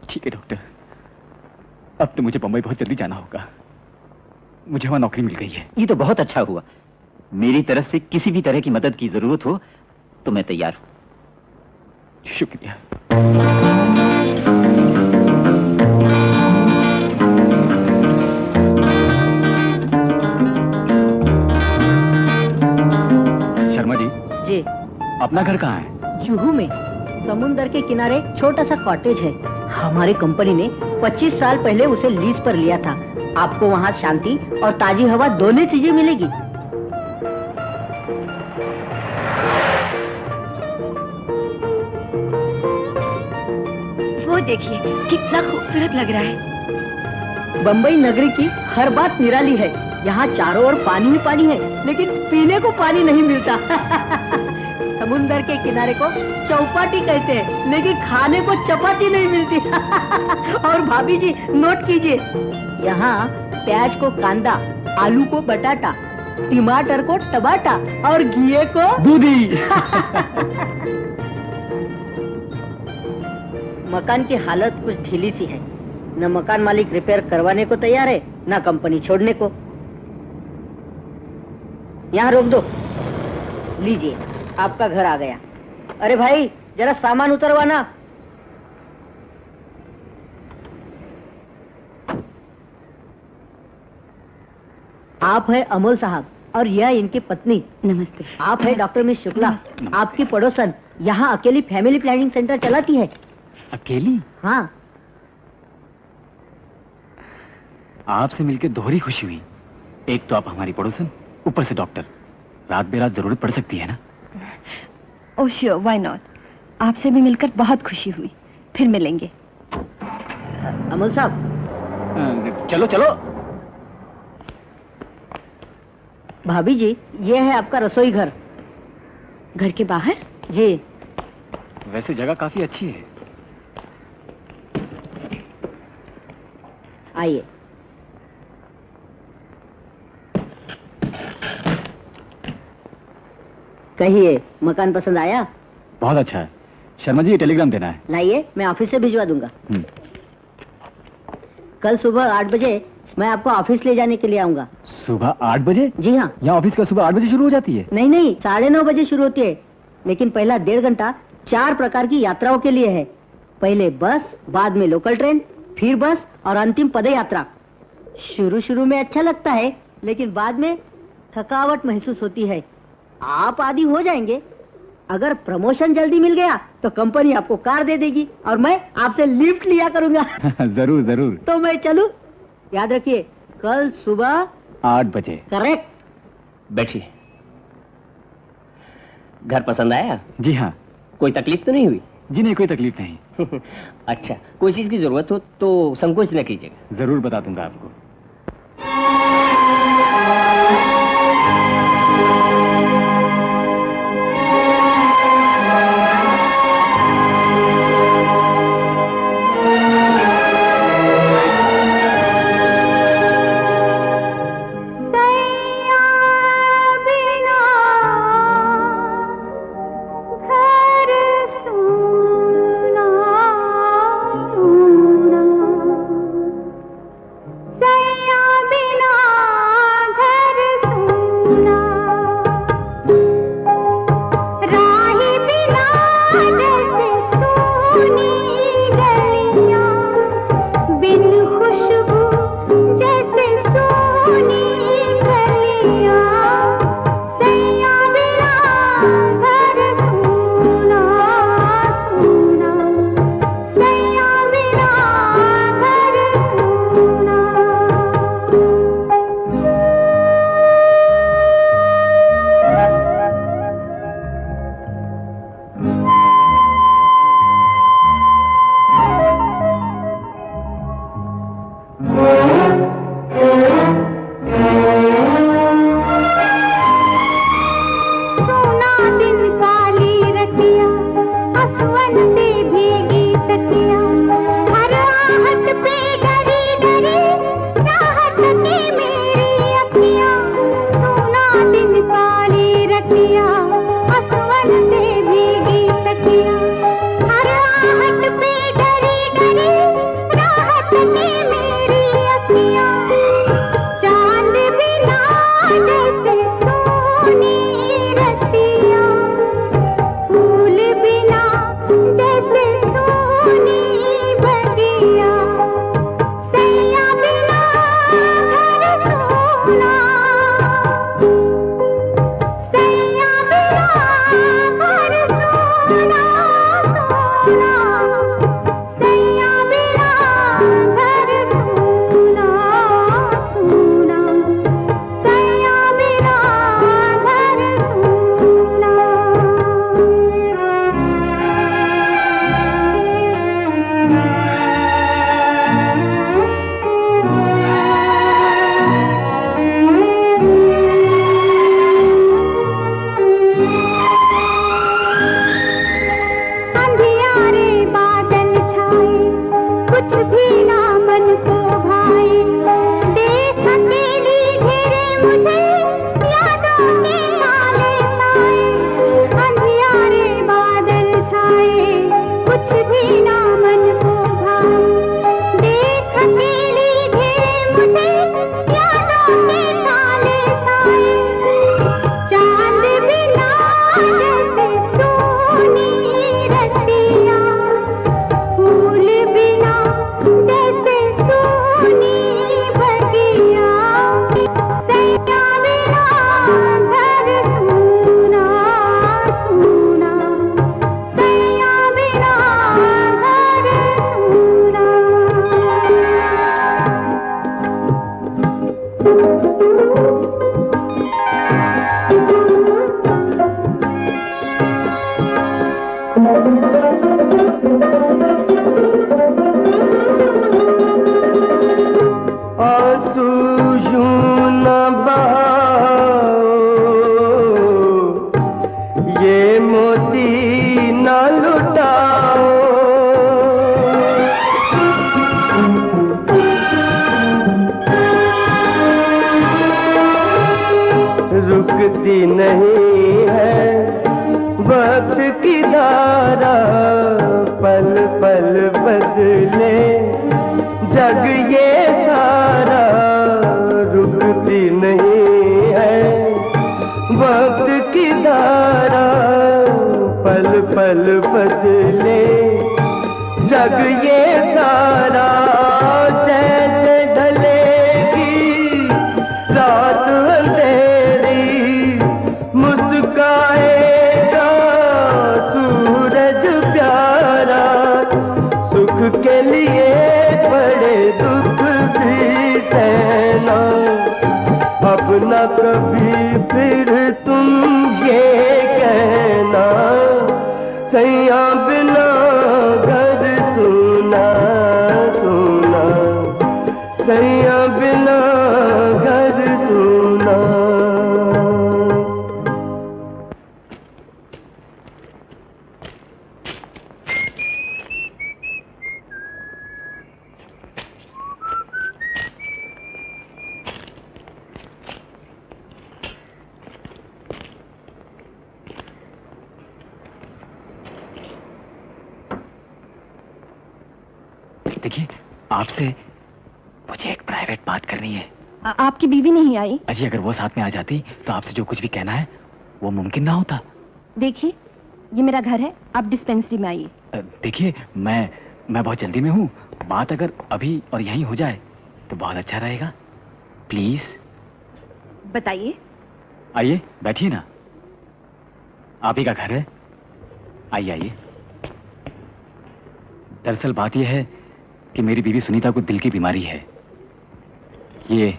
Speaker 2: ठीक है डॉक्टर, अब तो मुझे बंबई बहुत जल्दी जाना होगा। मुझे वहां नौकरी मिल गई है।
Speaker 3: ये तो बहुत अच्छा हुआ। मेरी तरफ से किसी भी तरह की मदद की जरूरत हो तो मैं तैयार हूं।
Speaker 2: शुक्रिया। शर्मा जी।
Speaker 10: जी।
Speaker 2: अपना घर कहाँ है?
Speaker 10: जुहू में समुंदर के किनारे छोटा सा कॉटेज है। हमारी कंपनी ने 25 साल पहले उसे लीज पर लिया था। आपको वहाँ शांति और ताजी हवा दोनों चीजें मिलेगी।
Speaker 7: वो देखिए कितना खूबसूरत लग रहा है।
Speaker 10: बम्बई नगरी की हर बात निराली है। यहाँ चारों ओर पानी ही पानी है, लेकिन पीने को पानी नहीं मिलता। समुंदर के किनारे को चौपाटी कहते हैं, लेकिन खाने को चपाती नहीं मिलती। और भाभी जी नोट कीजिए, यहाँ प्याज को कांदा, आलू को बटाटा, टमाटर को टमाटा और घिये को
Speaker 2: दूधी।
Speaker 10: मकान की हालत कुछ ढीली सी है। न मकान मालिक रिपेयर करवाने को तैयार है, न कंपनी छोड़ने को। यहाँ रोक दो। लीजिए, आपका घर आ गया। अरे भाई जरा सामान उतरवाना। आप है अमोल साहब और यह इनकी पत्नी।
Speaker 7: नमस्ते।
Speaker 10: आप है डॉक्टर मिस शुक्ला, आपकी पड़ोसन। यहाँ अकेली फैमिली प्लानिंग सेंटर चलाती है।
Speaker 2: अकेली?
Speaker 10: हाँ।
Speaker 2: आपसे मिलकर दोहरी खुशी हुई। एक तो आप हमारी पड़ोसन, ऊपर से डॉक्टर। रात बेरात जरूरत पड़ सकती है ना?
Speaker 7: Oh sure, why not. आपसे भी मिलकर बहुत खुशी हुई। फिर मिलेंगे।
Speaker 10: अमोल साहब।
Speaker 2: चलो चलो।
Speaker 10: भाभी जी, ये है आपका रसोई घर।
Speaker 7: घर के बाहर?
Speaker 10: जी।
Speaker 2: वैसे जगह काफी अच्छी है।
Speaker 10: आइए। कहिए, मकान पसंद आया?
Speaker 2: बहुत अच्छा है। शर्मा जी, ये टेलीग्राम देना है।
Speaker 10: लाइए, मैं ऑफिस से भिजवा दूंगा। कल सुबह 8 बजे मैं आपको ऑफिस ले जाने के लिए आऊंगा।
Speaker 2: सुबह 8 बजे?
Speaker 10: जी हाँ।
Speaker 2: यहाँ ऑफिस का सुबह 8 बजे शुरू हो जाती है?
Speaker 10: नहीं नहीं, 9:30 बजे शुरू होती है। लेकिन पहला 1.5 घंटा 4 प्रकार की यात्राओं के लिए है। पहले बस, बाद में लोकल ट्रेन, फिर बस और अंतिम पद यात्रा। शुरू में अच्छा लगता है, लेकिन बाद में थकावट महसूस होती है। आप आदी हो जाएंगे। अगर प्रमोशन जल्दी मिल गया तो कंपनी आपको कार दे देगी और मैं आपसे लिफ्ट लिया करूंगा।
Speaker 2: जरूर जरूर।
Speaker 10: तो मैं चलूं? याद रखिए, कल सुबह
Speaker 2: 8 बजे।
Speaker 10: करेक्ट।
Speaker 8: बैठिए। घर पसंद आया?
Speaker 2: जी हाँ।
Speaker 8: कोई तकलीफ तो नहीं हुई?
Speaker 2: जी नहीं, कोई तकलीफ नहीं।
Speaker 8: अच्छा, कोई चीज की जरूरत हो तो संकोच न कीजिएगा।
Speaker 2: जरूर बता दूंगा आपको।
Speaker 11: say रतिया आंसुअन से भीगी तकिया हर आहट पे डरी डरी राहत की मेरी अखियां चांद बिना जैसे सोनी रतिया फूल बिना जैसे सोनी बगिया सैया बिना घर सोना सैया बिना घर सोना सोना सैया बिना घर सोना सोना सैया बिना घर सोना अंधियारे बादल छाए कुछ भी ना मन को भाए देख अकेली घेरे मुझे यादों के काले साए अंधियारे बादल छाए कुछ भी ना मन को भाए देख अकेली घेरे मुझे यादों के काले साए चांद बिना जैसे सोनी रतिया फूल बिना जैसे सोनी बगिया सैया बिना घर सोना सोना सैया बिना घर सोना
Speaker 4: आंसू यूं न बहाओ ये मोती न लुटाओ रुकती नहीं है वक्त की धारा पल पल बदले जग ये सारा रुकती नहीं है वक्त की धारा पल पल बदले जग ये सारा जैसे ढलेगी रात अंधेरी मुस्काएगा सूरज प्यारा सुख के लिए बड़े दुख भी सहना अब न कभी फिर तुम ये कहना सैया बिना घर सोना सोना सैया बिना घर सोना
Speaker 2: देखिए, आपसे मुझे एक प्राइवेट बात करनी है।
Speaker 12: आपकी बीवी नहीं आई?
Speaker 2: अजी अगर वो साथ में आ जाती तो आपसे जो कुछ भी कहना है वो मुमकिन ना होता।
Speaker 12: देखिए, ये मेरा घर है, आप डिस्पेंसरी में आइए।
Speaker 2: देखिए, मैं बहुत जल्दी में हूँ। बात अगर अभी और यहीं हो जाए तो बहुत अच्छा रहेगा। प्लीज
Speaker 12: बताइए।
Speaker 2: आइए, बैठिए ना। आप ही का घर है। आइए आइए। दरअसल बात यह है कि मेरी बीवी सुनीता को दिल की बीमारी है। ये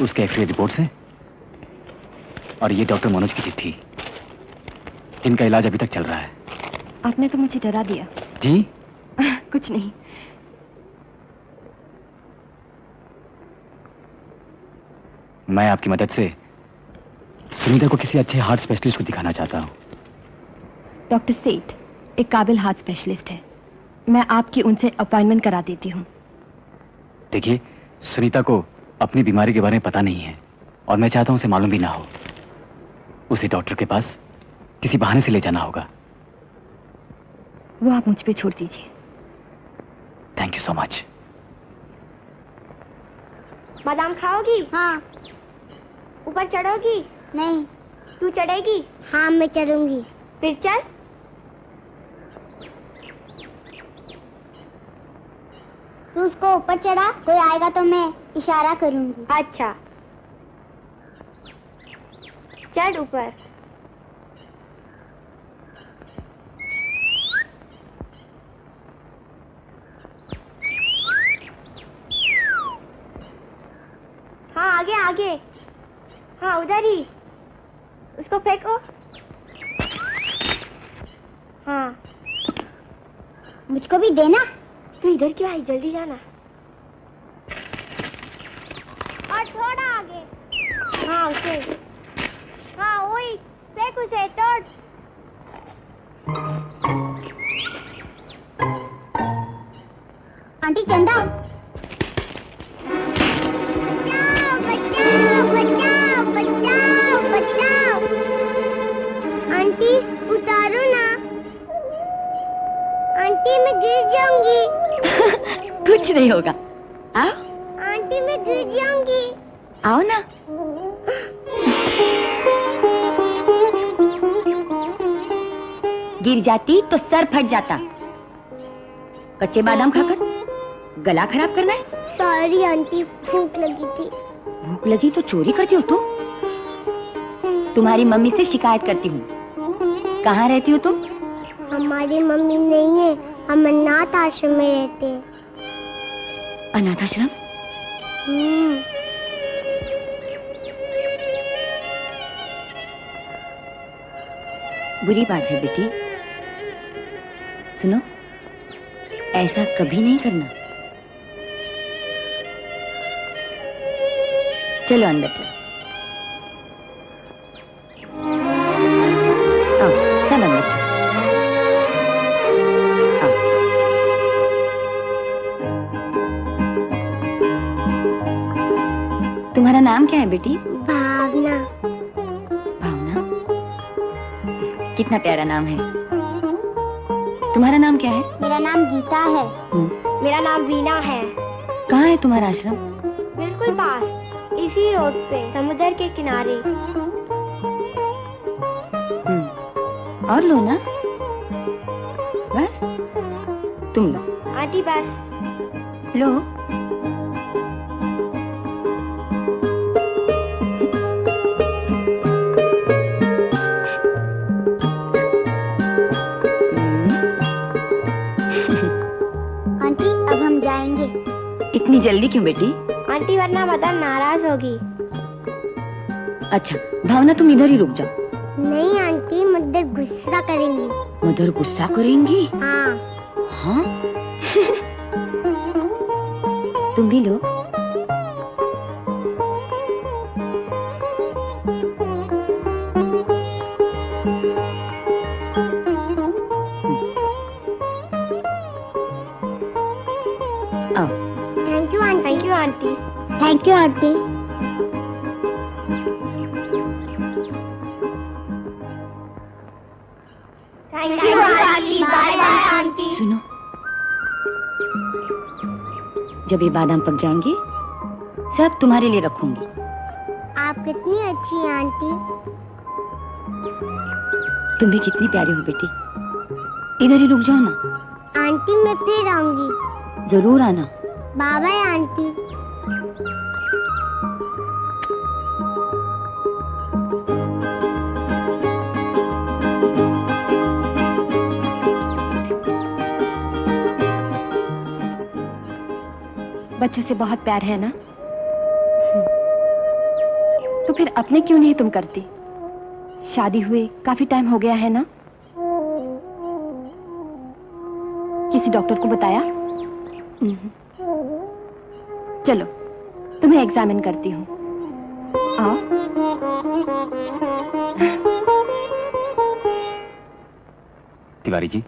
Speaker 2: उसके एक्सरे रिपोर्ट्स हैं और ये डॉक्टर मनोज की चिट्ठी, जिनका इलाज अभी तक चल रहा है।
Speaker 12: आपने तो मुझे डरा दिया।
Speaker 2: जी?
Speaker 12: कुछ नहीं।
Speaker 2: मैं आपकी मदद से सुनीता को किसी अच्छे हार्ट स्पेशलिस्ट को दिखाना चाहता हूँ।
Speaker 12: डॉक्टर सेठ एक काबिल हार्ट स्पेशलिस्ट है। मैं आपकी उनसे अपॉइंटमेंट करा देती हूँ।
Speaker 2: देखिए, सुनीता को अपनी बीमारी के बारे में पता नहीं है और मैं चाहता हूँ उसे मालूम भी ना हो। उसे डॉक्टर के पास किसी बहाने से ले जाना होगा।
Speaker 12: वो आप मुझ पे छोड़ दीजिए।
Speaker 2: Thank you so much.
Speaker 11: बादाम खाओगी? हाँ। ऊपर चढ़ोगी? नहीं। तू चढ़ेगी? हाँ मैं चढ़ूंगी। फिर चल। तू उसको ऊपर चढ़ा, कोई आएगा तो मैं इशारा करूंगी। अच्छा चढ़ ऊपर। हाँ आगे आगे। हाँ उधर ही। उसको फेंको। हाँ मुझको भी देना। तू इधर क्यों आई? जल्दी जाना। और थोड़ा आगे। हाँ उसे। हाँ वही फेंक उसे, तोड़। आंटी चंदा। बचाओ बचाओ बचाओ बचाओ। आंटी उतारो ना। आंटी मैं गिर जाऊंगी।
Speaker 12: कुछ नहीं होगा। आओ।
Speaker 11: आंटी मैं गिर जाऊंगी।
Speaker 12: आओ ना। गिर जाती तो सर फट जाता। कच्चे बादाम खाकर गला खराब करना है?
Speaker 11: सॉरी आंटी, भूख लगी थी।
Speaker 12: भूख लगी तो चोरी करती हो तुम? तुम्हारी मम्मी से शिकायत करती हूँ। कहाँ रहती हो तुम?
Speaker 11: हमारी मम्मी नहीं है, हम अनाथ आश्रम में रहते हैं।
Speaker 12: अनाथ आश्रम? बुरी बात है बेटी। सुनो, ऐसा कभी नहीं करना। चलो अंदर चलो। आओ सब अंदर चलो। आओ। तुम्हारा नाम क्या है बेटी?
Speaker 11: भावना।
Speaker 12: भावना, कितना प्यारा नाम है। तुम्हारा नाम क्या है?
Speaker 11: मेरा नाम गीता है। मेरा नाम वीना है।
Speaker 12: कहाँ है तुम्हारा आश्रम?
Speaker 11: बिल्कुल पास, इसी रोड पे, समुद्र के किनारे।
Speaker 12: और लो ना, बस तुम लो।
Speaker 11: आंटी बस
Speaker 12: लो।
Speaker 11: आंटी अब हम जाएंगे।
Speaker 12: इतनी जल्दी क्यों बेटी?
Speaker 11: आंटी वरना मदर नाराज होगी।
Speaker 12: अच्छा भावना तुम इधर ही रुक जाओ।
Speaker 11: नहीं आंटी, मदर गुस्सा करेंगी।
Speaker 12: मदर गुस्सा करेंगी?
Speaker 11: हाँ।
Speaker 12: हाँ? तुम भी लो। आओ।
Speaker 11: Thank you aunty. Thank you aunty. Thank you aunty. Thank you aunty. Bye bye aunty.
Speaker 12: सुनो, जब ये बादाम पक जाएंगे सब तुम्हारे लिए रखूंगी।
Speaker 11: आप कितनी अच्छी हैं आंटी।
Speaker 12: तुम भी कितनी प्यारी हो बेटी। इधर ही रुक जाओ ना।
Speaker 11: आंटी मैं फिर आऊंगी।
Speaker 12: जरूर आना।
Speaker 11: Bye bye aunty.
Speaker 12: बच्चों से बहुत प्यार है ना? तो फिर अपने क्यों नहीं तुम करती? शादी हुए काफी टाइम हो गया है ना? किसी डॉक्टर को बताया? चलो तुम्हें एग्जामिन करती हूँ। आओ।
Speaker 2: तिवारी जी,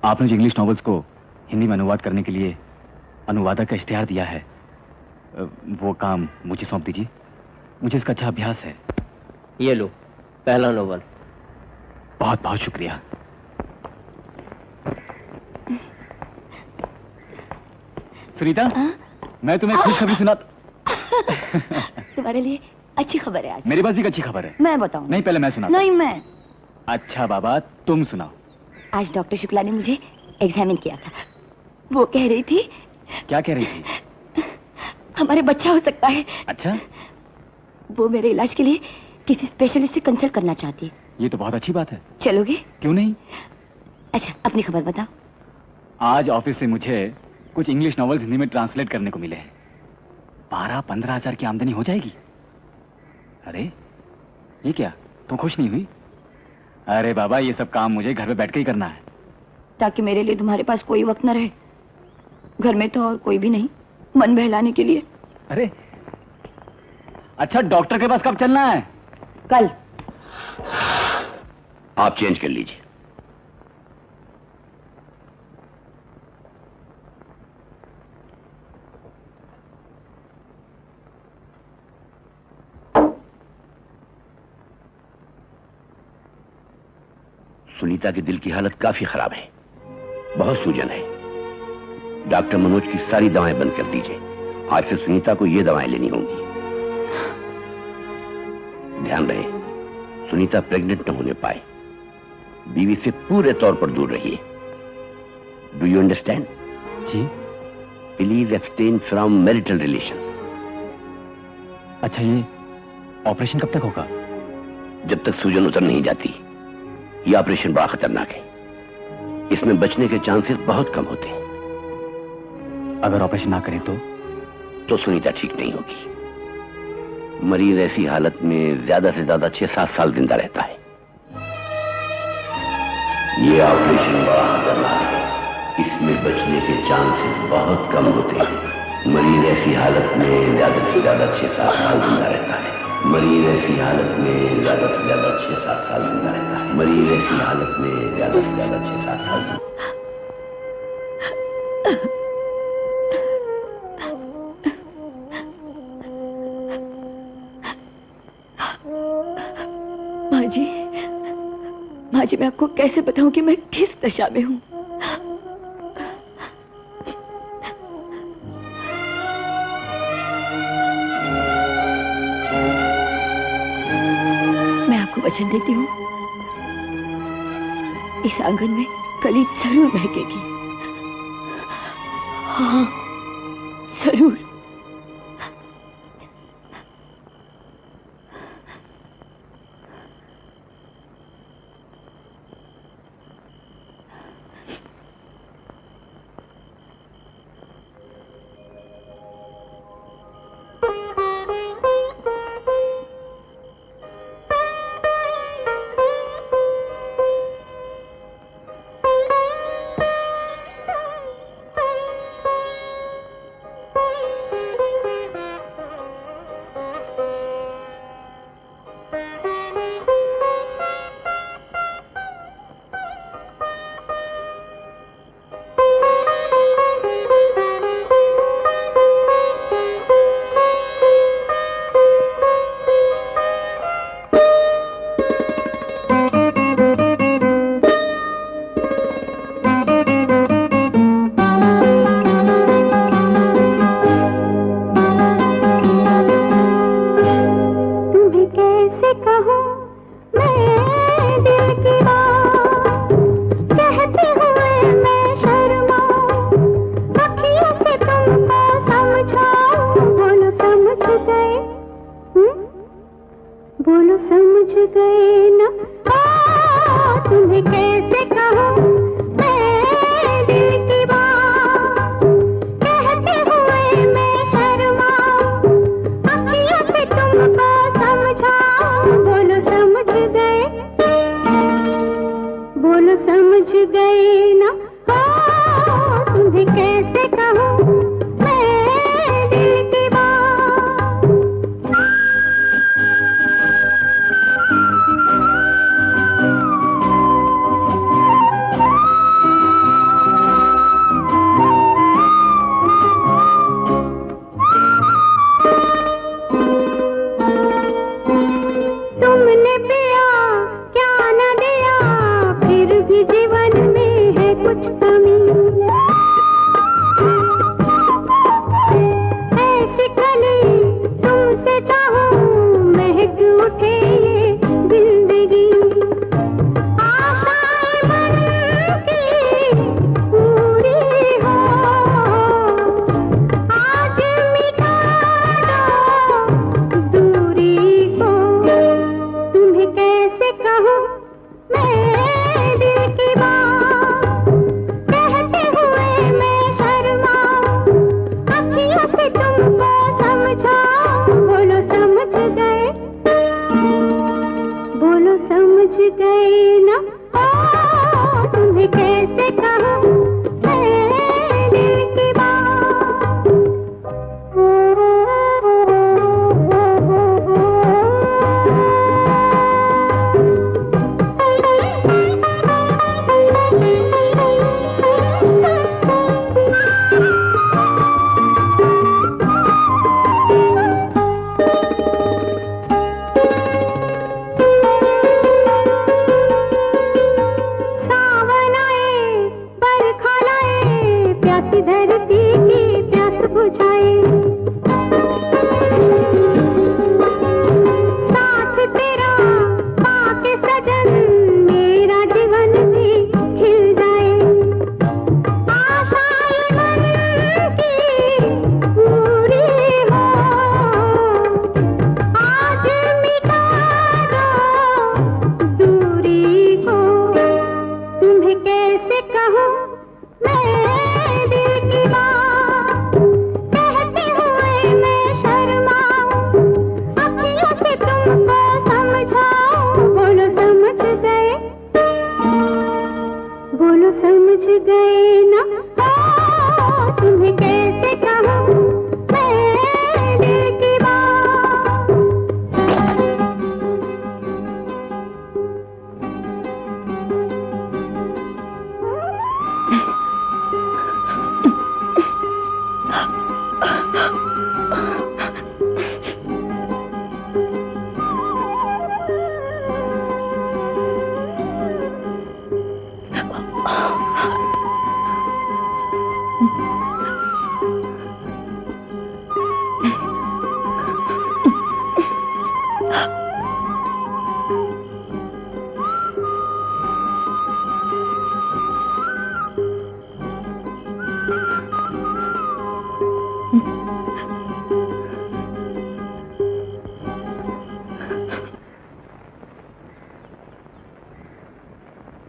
Speaker 2: आपने जो इंग्लिश नॉवेल्स को हिंदी में अनुवाद करने के लिए अनुवादक का इश्तिहार दिया है, वो काम मुझे सौंप दीजिए। मुझे इसका अच्छा अभ्यास है।
Speaker 3: ये लो,
Speaker 13: पहला नोबल।
Speaker 2: बहुत बहुत शुक्रिया। सुनीता, मैं तुम्हें खुशखबरी सुना।
Speaker 7: तुम्हारे लिए अच्छी खबर है आज।
Speaker 2: मेरे पास भी अच्छी खबर है।
Speaker 7: मैं बताऊं?
Speaker 2: नहीं, पहले मैं सुना।
Speaker 7: नहीं, मैं।
Speaker 2: अच्छा बाबा, तुम सुनाओ।
Speaker 7: आज डॉक्टर शुक्ला ने मुझे एग्जामिन किया था। वो कह रही थी।
Speaker 2: क्या कह रही थी?
Speaker 7: हमारे बच्चा हो सकता है।
Speaker 2: अच्छा?
Speaker 7: वो मेरे इलाज के लिए किसी स्पेशलिस्ट से कंसल्ट करना चाहती है।
Speaker 2: ये तो बहुत अच्छी बात है।
Speaker 7: चलोगे?
Speaker 2: क्यों नहीं।
Speaker 7: अच्छा, अपनी खबर बताओ।
Speaker 2: आज ऑफिस से मुझे कुछ इंग्लिश नॉवेल्स हिंदी में ट्रांसलेट करने को मिले हैं। 12-15 हजार की आमदनी हो जाएगी। अरे ये क्या, तुम खुश नहीं हुई? अरे बाबा, ये सब काम मुझे घर पे बैठ के ही करना है।
Speaker 7: ताकि मेरे लिए तुम्हारे पास कोई वक्त न रहे। घर में तो और कोई भी नहीं, मन बहलाने के लिए।
Speaker 2: अरे अच्छा, डॉक्टर के पास कब चलना है?
Speaker 7: कल।
Speaker 5: आप चेंज कर लीजिए। सुनीता के दिल की हालत काफी खराब है, बहुत सूजन है। डॉक्टर मनोज की सारी दवाएं बंद कर दीजिए। आज से सुनीता को ये दवाएं लेनी होंगी। ध्यान रहे सुनीता प्रेग्नेंट न होने पाए। बीवी से पूरे तौर पर दूर रहिए। Do you understand?
Speaker 2: जी।
Speaker 5: Please abstain from marital relations.
Speaker 2: अच्छा, ये ऑपरेशन कब तक होगा?
Speaker 5: जब तक सूजन उतर नहीं जाती। ये ऑपरेशन बड़ा खतरनाक है। इसमें बचने के चांसेस बहुत कम होते हैं।
Speaker 2: अगर ऑपरेशन ना करें तो
Speaker 5: सुनीता ठीक नहीं होगी। मरीज ऐसी हालत में ज्यादा से ज्यादा 6-7 साल जिंदा रहता है। ये ऑपरेशन बड़ा खतरनाक है। इसमें बचने के चांसेस बहुत कम होते हैं। मरीज ऐसी हालत में ज्यादा से ज्यादा 6-7 साल जिंदा रहता है। मरीज ऐसी हालत में ज्यादा से ज्यादा 6-7 साल जिंदा रहता है। मरीज ऐसी हालत में ज्यादा से ज्यादा 6-7 साल।
Speaker 7: माँ जी, मैं आपको कैसे बताऊं कि मैं किस दशा में हूं। मैं आपको वचन देती हूँ, इस आंगन में कली जरूर महकेगी। हाँ, जरूर।
Speaker 11: तुमने प्यार
Speaker 13: समझ गए ना, तुम्हें कैसे कहूँ मैं दिल की बात।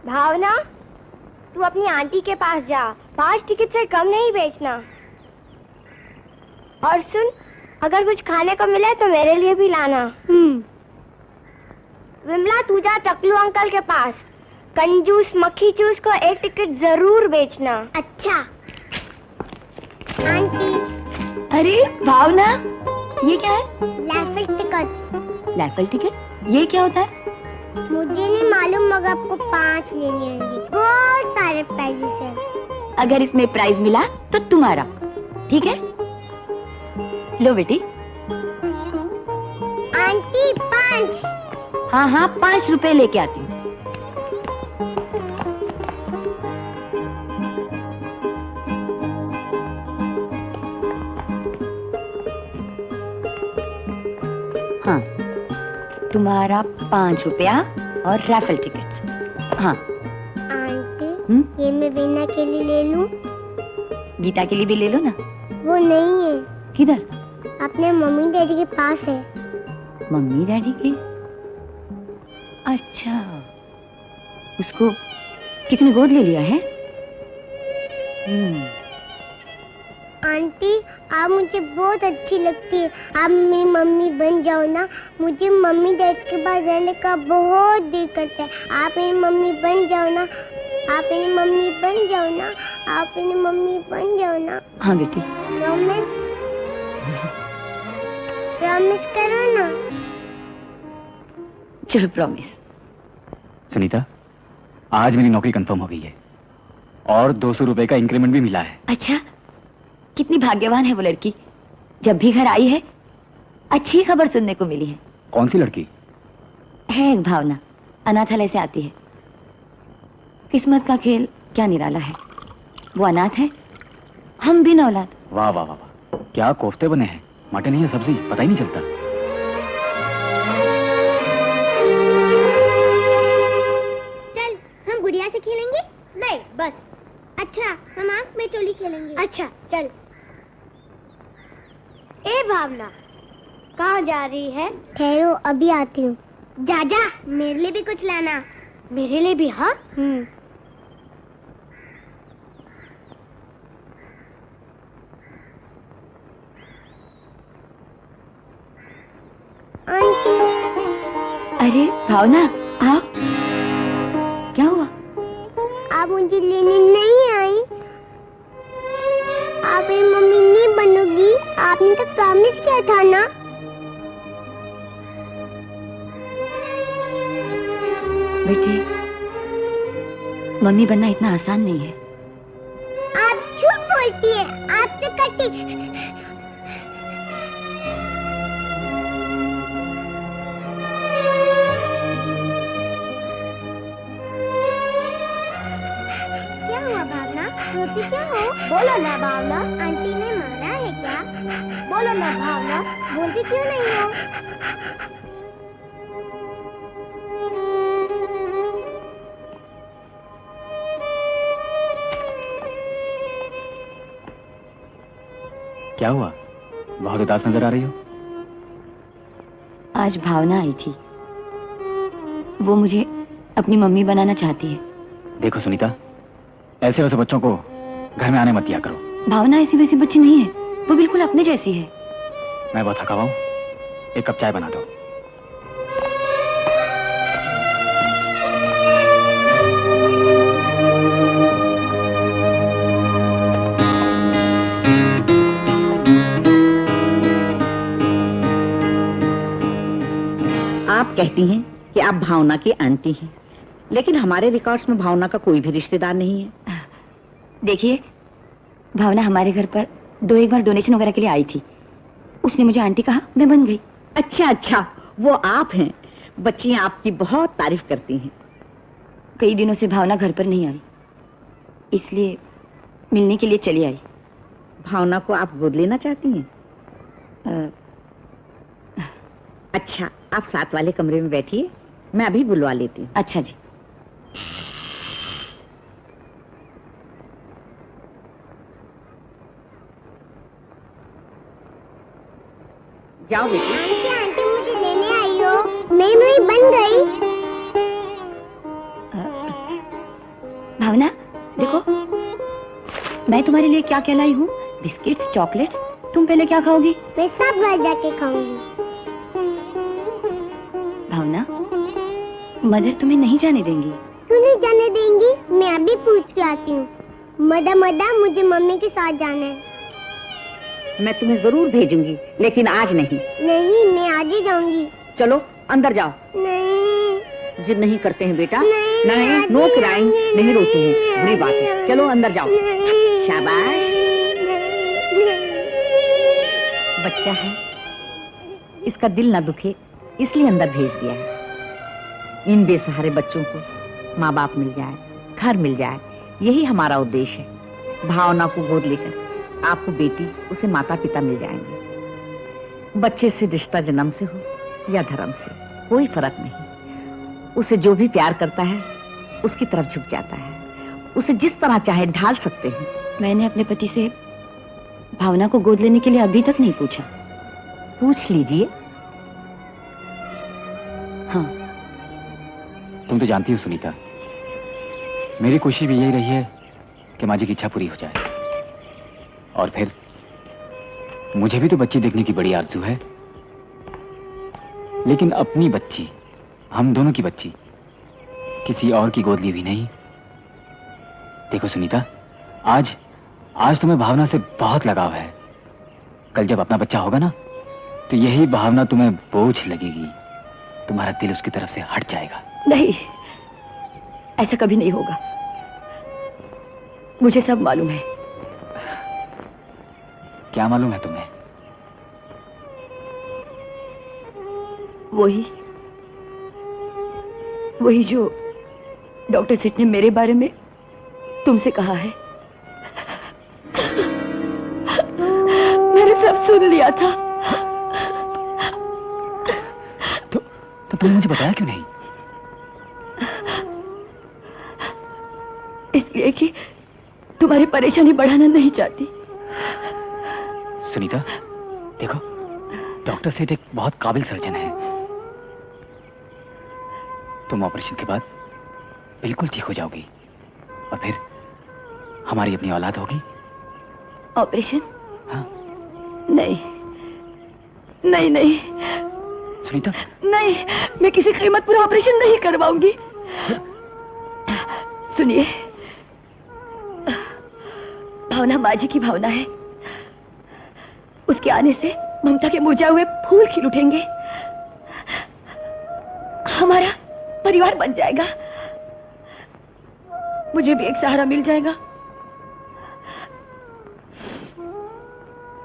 Speaker 11: भावना, तू अपनी आंटी के पास जा, 5 टिकट से कम नहीं बेचना। और सुन, अगर कुछ खाने को मिले तो मेरे लिए भी लाना। विमला, तू जा टकलू अंकल के पास, कंजूस मक्खी चूस को 1 टिकट जरूर बेचना। अच्छा आंटी।
Speaker 12: अरे भावना, ये क्या है?
Speaker 11: Raffle ticket.
Speaker 12: Raffle ticket? ये क्या होता है?
Speaker 11: मुझे नहीं मालूम, मगर आपको 5 लेने होंगे। बहुत सारे प्राइजेस हैं।
Speaker 12: अगर इसमें प्राइज मिला तो तुम्हारा, ठीक है? लो बेटी।
Speaker 11: आंटी 5।
Speaker 12: हाँ हाँ, 5 रुपए लेके आती हूँ। हाँ, तुम्हारा 5 रुपया और रैफल टिकट। हाँ
Speaker 11: आंटी, ये मैं वीना के लिए ले लूं?
Speaker 12: गीता के लिए भी ले लो ना।
Speaker 11: वो नहीं है।
Speaker 12: किधर?
Speaker 11: अपने मम्मी डैडी के पास है।
Speaker 12: मम्मी डैडी के? अच्छा, उसको किसने गोद ले लिया है?
Speaker 11: आंटी, आप मुझे बहुत अच्छी लगती है। आप मेरी मम्मी बन जाओ ना। मुझे मम्मी डैडी के पास रहने का बहुत दिल करता है। आप मेरी मम्मी बन जाओ ना। आप मेरी मम्मी बन जाओ ना। आप मेरी मम्मी बन जाओ ना।
Speaker 12: हाँ बेटी।
Speaker 11: प्रॉमिस? प्रॉमिस करो ना।
Speaker 12: चलो प्रॉमिस।
Speaker 2: सुनीता, आज मेरी नौकरी कंफर्म हो गई है और 200 रुपए का इंक्रीमेंट भी मिला है।
Speaker 12: अच्छा, कितनी भाग्यवान है वो लड़की। जब भी घर आई है अच्छी खबर सुनने को मिली है।
Speaker 2: कौन सी लड़की?
Speaker 12: है एक भावना, अनाथालय से आती है। किस्मत का खेल क्या निराला है। वो अनाथ है, हम बिन औलाद।
Speaker 2: वाह वाह वाह वाह, क्या कोफ्ते बने हैं। मटन है या सब्जी, पता ही नहीं चलता।
Speaker 11: चल, हम गुड़िया से खेलेंगे? नहीं, बस। अच्छा, हम आंख में चोली खेलेंगे। अच्छा, चल। ए भावना, कहाँ जा रही है? ठहरो, अभी आती हूँ। जा जा, मेरे लिए भी कुछ लाना। मेरे लिए भी? हाँ।
Speaker 12: अरे भावना, आओ। क्या हुआ?
Speaker 11: आप मुझे लेने नहीं आई? आप मेरी मम्मी नहीं बनोगी? आपने तो प्रॉमिस किया था ना।
Speaker 12: बेटी, मम्मी बनना इतना आसान नहीं है।
Speaker 11: आप झूठ बोलती है। आप तो करती। रोती क्यों हो? बोलो ना भावना, आंटी ने मारा है क्या? बोलो ना भावना, बोलती क्यों नहीं हो?
Speaker 2: क्या हुआ? बहुत उदास नजर आ रही हो।
Speaker 12: आज भावना आई थी, वो मुझे अपनी मम्मी बनाना चाहती है।
Speaker 2: देखो सुनीता, ऐसे वैसे बच्चों को घर में आने मत दिया करो।
Speaker 12: भावना ऐसी वैसी बच्ची नहीं है, वो बिल्कुल अपने जैसी है।
Speaker 2: मैं बहुत थका हुआ हूं, एक कप चाय बना दो।
Speaker 6: कहती हैं कि आप भावना की आंटी हैं, लेकिन हमारे रिकॉर्ड्स में भावना का कोई भी रिश्तेदार नहीं है।
Speaker 12: देखिए, भावना हमारे घर पर 2-1 बार डोनेशन वगैरह के लिए आई थी। उसने मुझे आंटी कहा, मैं बन गई।
Speaker 6: अच्छा, वो आप हैं। बच्चियां आपकी बहुत तारीफ करती हैं।
Speaker 12: कई दिनों से भावना घर पर नहीं आई, इसलिए मिलने के लिए चली आई।
Speaker 6: भावना को आप गोद लेना चाहती हैं? अच्छा, आप साथ वाले कमरे में बैठिए, मैं अभी बुलवा लेती हूँ।
Speaker 12: अच्छा जी।
Speaker 6: जाओ बेटी।
Speaker 11: आंटी मुझे लेने आई हो। मैं बन गई।
Speaker 12: भावना देखो, मैं तुम्हारे लिए क्या क्या लाई हूँ। Biscuits, chocolates. तुम पहले क्या खाओगी?
Speaker 11: मैं सब घर जाके खाऊंगी।
Speaker 12: भावना, मदर तुम्हें नहीं जाने देंगी।
Speaker 11: क्यों नहीं जाने देंगी? मैं अभी पूछ के आती हूँ। मदा मुझे मम्मी के साथ जाना है।
Speaker 6: मैं तुम्हें जरूर भेजूंगी, लेकिन आज नहीं।
Speaker 11: नहीं, मैं आज ही जाऊंगी।
Speaker 6: चलो अंदर जाओ।
Speaker 11: नहीं,
Speaker 6: जिद नहीं करते हैं बेटा। नहीं, नो क्राइंग, नहीं रोते हैं, बुरी बात है। चलो अंदर जाओ। शाबाश, बच्चा है, इसका दिल ना दुखे इसलिए अंदर भेज दिया है। इन बेसहारे बच्चों को माँ बाप मिल जाए, घर मिल जाए, यही हमारा उद्देश्य है। भावना को गोद लेकर आपको बेटी, उसे माता पिता मिल जाएंगे। बच्चे से रिश्ता जन्म से हो या धर्म से, कोई फर्क नहीं। उसे जो भी प्यार करता है उसकी तरफ झुक जाता है। उसे जिस तरह चाहे ढाल सकते हैं।
Speaker 12: मैंने अपने पति से भावना को गोद लेने के लिए अभी तक नहीं पूछा।
Speaker 6: पूछ लीजिए।
Speaker 12: हाँ।
Speaker 2: तुम तो जानती हो सुनीता, मेरी कोशिश भी यही रही है कि माँ जी की इच्छा पूरी हो जाए। और फिर मुझे भी तो बच्ची देखने की बड़ी आरज़ू है, लेकिन अपनी बच्ची, हम दोनों की बच्ची, किसी और की गोद ली भी नहीं। देखो सुनीता, आज तुम्हें भावना से बहुत लगाव है। कल जब अपना बच्चा होगा ना, तो यही भावना तुम्हें बोझ लगेगी। तुम्हारा दिल उसकी तरफ से हट जाएगा।
Speaker 12: नहीं, ऐसा कभी नहीं होगा। मुझे सब मालूम है।
Speaker 2: क्या मालूम है तुम्हें?
Speaker 12: वही जो डॉक्टर सेठ ने मेरे बारे में तुमसे कहा है। मैंने सब सुन लिया था।
Speaker 2: तो तुमने मुझे बताया क्यों नहीं?
Speaker 12: इसलिए कि तुम्हारी परेशानी बढ़ाना नहीं चाहती।
Speaker 2: सुनीता, देखो, डॉक्टर सेठ एक बहुत काबिल सर्जन है। तुम ऑपरेशन के बाद बिल्कुल ठीक हो जाओगी और फिर हमारी अपनी औलाद होगी।
Speaker 12: ऑपरेशन?
Speaker 2: हाँ।
Speaker 12: नहीं नहीं नहीं
Speaker 2: सुनीता,
Speaker 12: नहीं, मैं किसी कीमत पर ऑपरेशन नहीं करवाऊंगी। सुनिए, भावना माँ जी की भावना है। उसके आने से ममता के मुरझाए हुए फूल खिल उठेंगे। हमारा परिवार बन जाएगा। मुझे भी एक सहारा मिल जाएगा।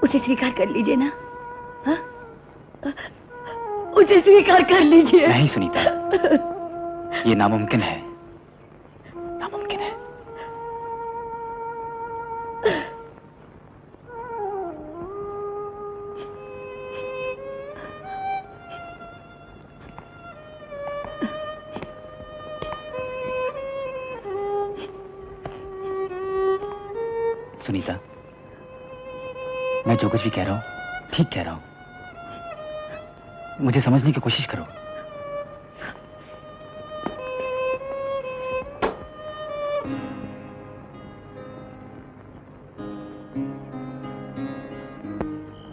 Speaker 12: उसे स्वीकार कर लीजिए ना। हा? उसे स्वीकार कर लीजिए।
Speaker 2: नहीं सुनीता, ये नामुमकिन है, नामुमकिन है। सुनीता, मैं जो कुछ भी कह रहा हूं ठीक कह रहा हूं। मुझे समझने की कोशिश करो।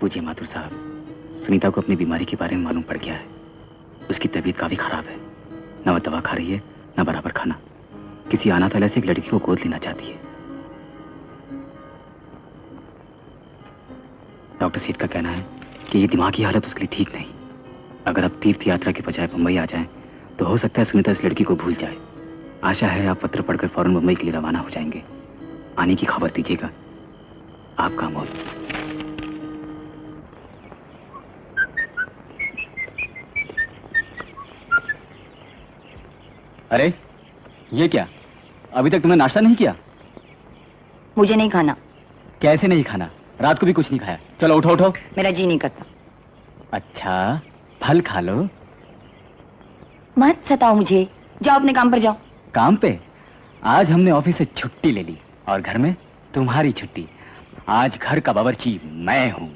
Speaker 2: पूज्य माथुर साहब, सुनीता को अपनी बीमारी के बारे में मालूम पड़ गया है। उसकी तबीयत काफी खराब है। न वह दवा खा रही है, न बराबर खाना। किसी अनाथालय से एक लड़की को गोद लेना चाहती है। डॉक्टर सेठ का कहना है कि ये दिमागी हालत उसके लिए ठीक नहीं। अगर आप तीर्थ यात्रा के बजाय मुंबई आ जाएं, तो हो सकता है सुनीता इस लड़की को भूल जाए। आशा है आप पत्र पढ़कर फौरन मुंबई के लिए रवाना हो जाएंगे। आने की खबर दीजिएगा। आपका अमोल। अरे ये क्या, अभी तक तुमने नाश्ता नहीं किया?
Speaker 12: मुझे नहीं खाना।
Speaker 2: कैसे नहीं खाना? रात को भी कुछ नहीं खाया। चलो उठो उठो।
Speaker 12: मेरा जी नहीं करता।
Speaker 2: अच्छा, फल खा लो।
Speaker 12: मत सताओ मुझे, जाओ अपने काम पर जाओ।
Speaker 2: काम पे? आज हमने ऑफिस से छुट्टी ले ली और घर में तुम्हारी छुट्टी। आज घर का बावर्ची मैं हूँ।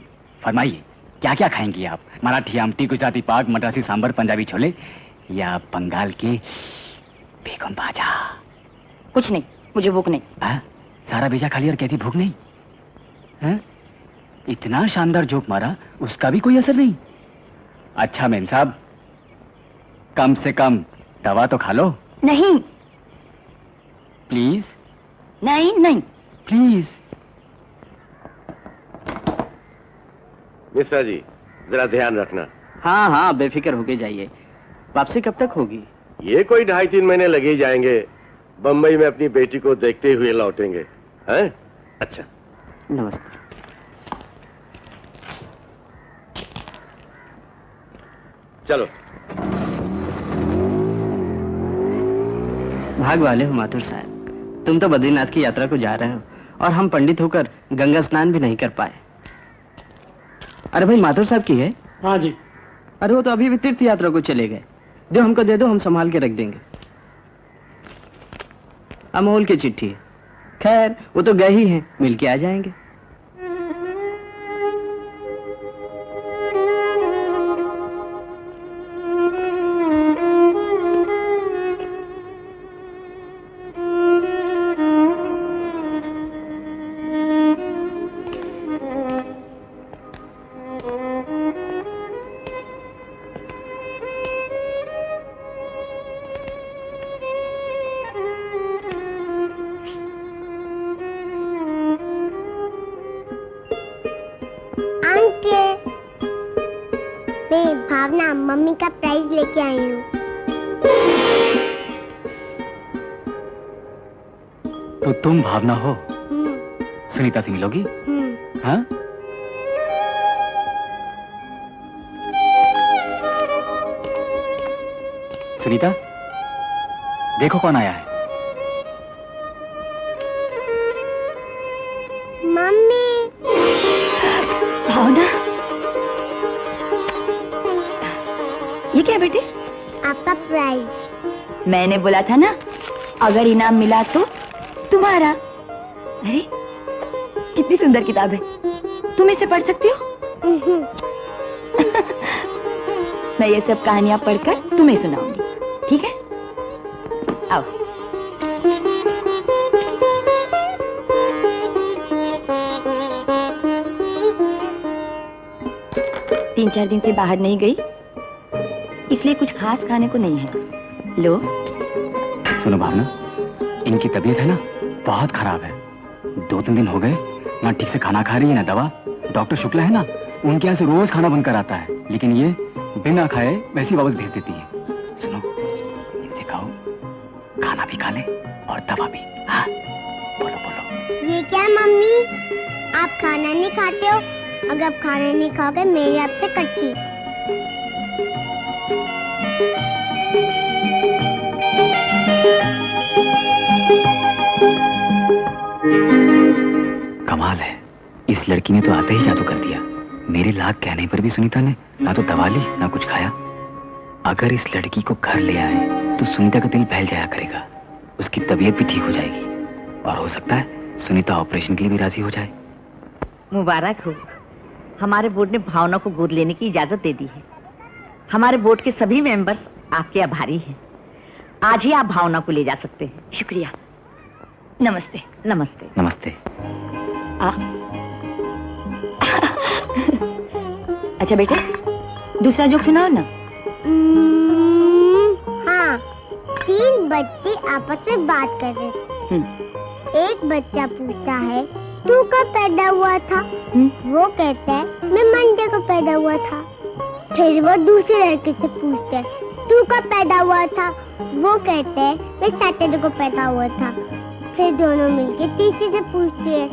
Speaker 2: फरमाइए क्या क्या खाएंगी आप? मराठी आमटी, गुजराती पाक, मद्रासी सांभर, पंजाबी छोले या बंगाल के बेगम भाजा?
Speaker 12: कुछ नहीं, मुझे भूख नहीं।
Speaker 2: सारा भेजा खा लिया और कहती भूख नहीं? है? इतना शानदार जोक मारा, उसका भी कोई असर नहीं। अच्छा मेम साहब, कम से कम दवा तो खा लो।
Speaker 12: नहीं।
Speaker 2: प्लीज।
Speaker 12: नहीं नहीं
Speaker 2: प्लीज।
Speaker 5: मिश्रा जी जरा ध्यान रखना।
Speaker 8: हाँ हाँ बेफिक्र होके जाइए। वापसी कब तक होगी?
Speaker 5: ये कोई 2.5-3 महीने लगे ही जाएंगे। बम्बई में अपनी बेटी को देखते हुए लौटेंगे। हैं? अच्छा
Speaker 8: नमस्ते।
Speaker 5: चलो।
Speaker 8: भाग वाले हो माथुर साहब, तुम तो बद्रीनाथ की यात्रा को जा रहे हो और हम पंडित होकर गंगा स्नान भी नहीं कर पाए। अरे भाई माथुर साहब की है? हाँ जी। अरे वो तो अभी भी तीर्थ यात्रा को चले गए। दो हमको दे दो, हम संभाल के रख देंगे। अमोल की चिट्ठी है। खैर वो तो गए ही हैं, मिल के आ जाएंगे।
Speaker 11: भावना मम्मी का प्राइज लेके आई हूँ।
Speaker 2: तो तुम भावना हो? सुनीता से मिलोगी? हाँ? सुनीता, देखो कौन आया है।
Speaker 11: मम्मी।
Speaker 12: भावना, ये क्या बेटे?
Speaker 11: आपका प्राइज।
Speaker 12: मैंने बोला था ना, अगर इनाम मिला तो तुम्हारा। अरे कितनी सुंदर किताब है, तुम इसे पढ़ सकती हो? मैं ये सब कहानियां पढ़कर तुम्हें सुनाऊंगी, ठीक है? आओ। तीन चार दिन से बाहर नहीं गई, इसलिए कुछ खास खाने को नहीं है। लो।
Speaker 2: सुनो भावना, इनकी तबीयत है ना बहुत खराब है। 2-3 दिन हो गए, ना ठीक से खाना खा रही है ना दवा। डॉक्टर शुक्ला है ना, उनके यहाँ से रोज खाना बनकर आता है, लेकिन ये बिना खाए वैसे ही वापस भेज देती है। सुनो, इनसे कहो खाना भी खा ले और दवा भी। हाँ बोलो बोलो।
Speaker 11: ये क्या मम्मी, आप खाना नहीं खाते हो? अगर आप खाना नहीं खाओगे मेरी आपसे कट्टी।
Speaker 2: कमाल है, इस लड़की ने तो आते ही जादू कर दिया। मेरे लाख कहने पर भी सुनीता ने ना तो दवा ली ना कुछ खाया। अगर इस लड़की को घर ले आए तो सुनीता का दिल बहल जाया करेगा, उसकी तबीयत भी ठीक हो जाएगी और हो सकता है सुनीता ऑपरेशन के लिए भी राजी हो जाए।
Speaker 6: मुबारक हो, हमारे बोर्ड ने भावना को गोद लेने की इजाजत दे दी है। हमारे बोर्ड के सभी मेंबर्स आपके आभारी हैं। आज ही आप भावना को ले जा सकते हैं।
Speaker 12: शुक्रिया। नमस्ते।
Speaker 6: नमस्ते।
Speaker 2: नमस्ते।
Speaker 12: अच्छा बेटे, दूसरा जोक सुनाओ ना।
Speaker 11: हाँ, 3 बच्चे आपस में बात कर रहे थे। एक बच्चा पूछता है तू कब पैदा हुआ था? वो कहता है मैं मंडे को पैदा हुआ था। फिर वो दूसरे लड़के से पूछते हैं तू कब पैदा हुआ था? वो कहते हैं मैं सैटरडे को पैदा हुआ था। फिर दोनों मिलके तीसरे से पूछते हैं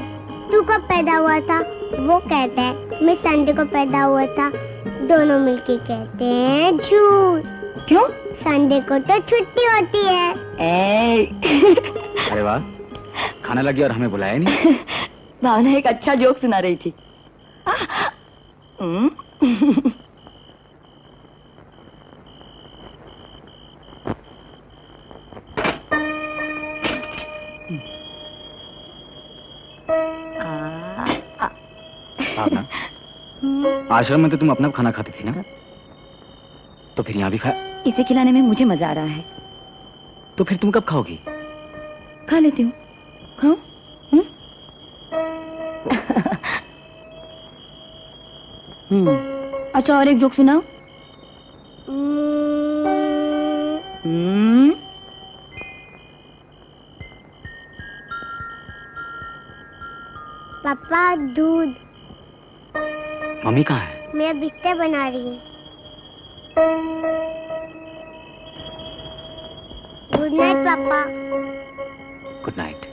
Speaker 11: तू कब पैदा हुआ था? वो कहते हैं मैं संडे को पैदा हुआ था। दोनों मिलके कहते हैं झूठ।
Speaker 12: क्यों?
Speaker 11: संडे को तो छुट्टी होती है।
Speaker 2: अरे वाह, खाना लग गया और हमें बुलाया नहीं।
Speaker 12: भावना एक अच्छा जोक सुना रही थी।
Speaker 2: भावना, आश्रम में तो तुम अपना खाना खाती थी ना, तो फिर यहाँ भी खा।
Speaker 12: इसे खिलाने में मुझे मजा आ रहा है।
Speaker 2: तो फिर तुम कब खाओगी?
Speaker 12: खा लेती हूँ। खाओ। अच्छा, और एक जोक सुनाओ।
Speaker 11: पापा दूध।
Speaker 2: मम्मी कहाँ है?
Speaker 11: मैं बिस्तर बना रही हूँ। गुड नाइट पापा।
Speaker 2: Good night.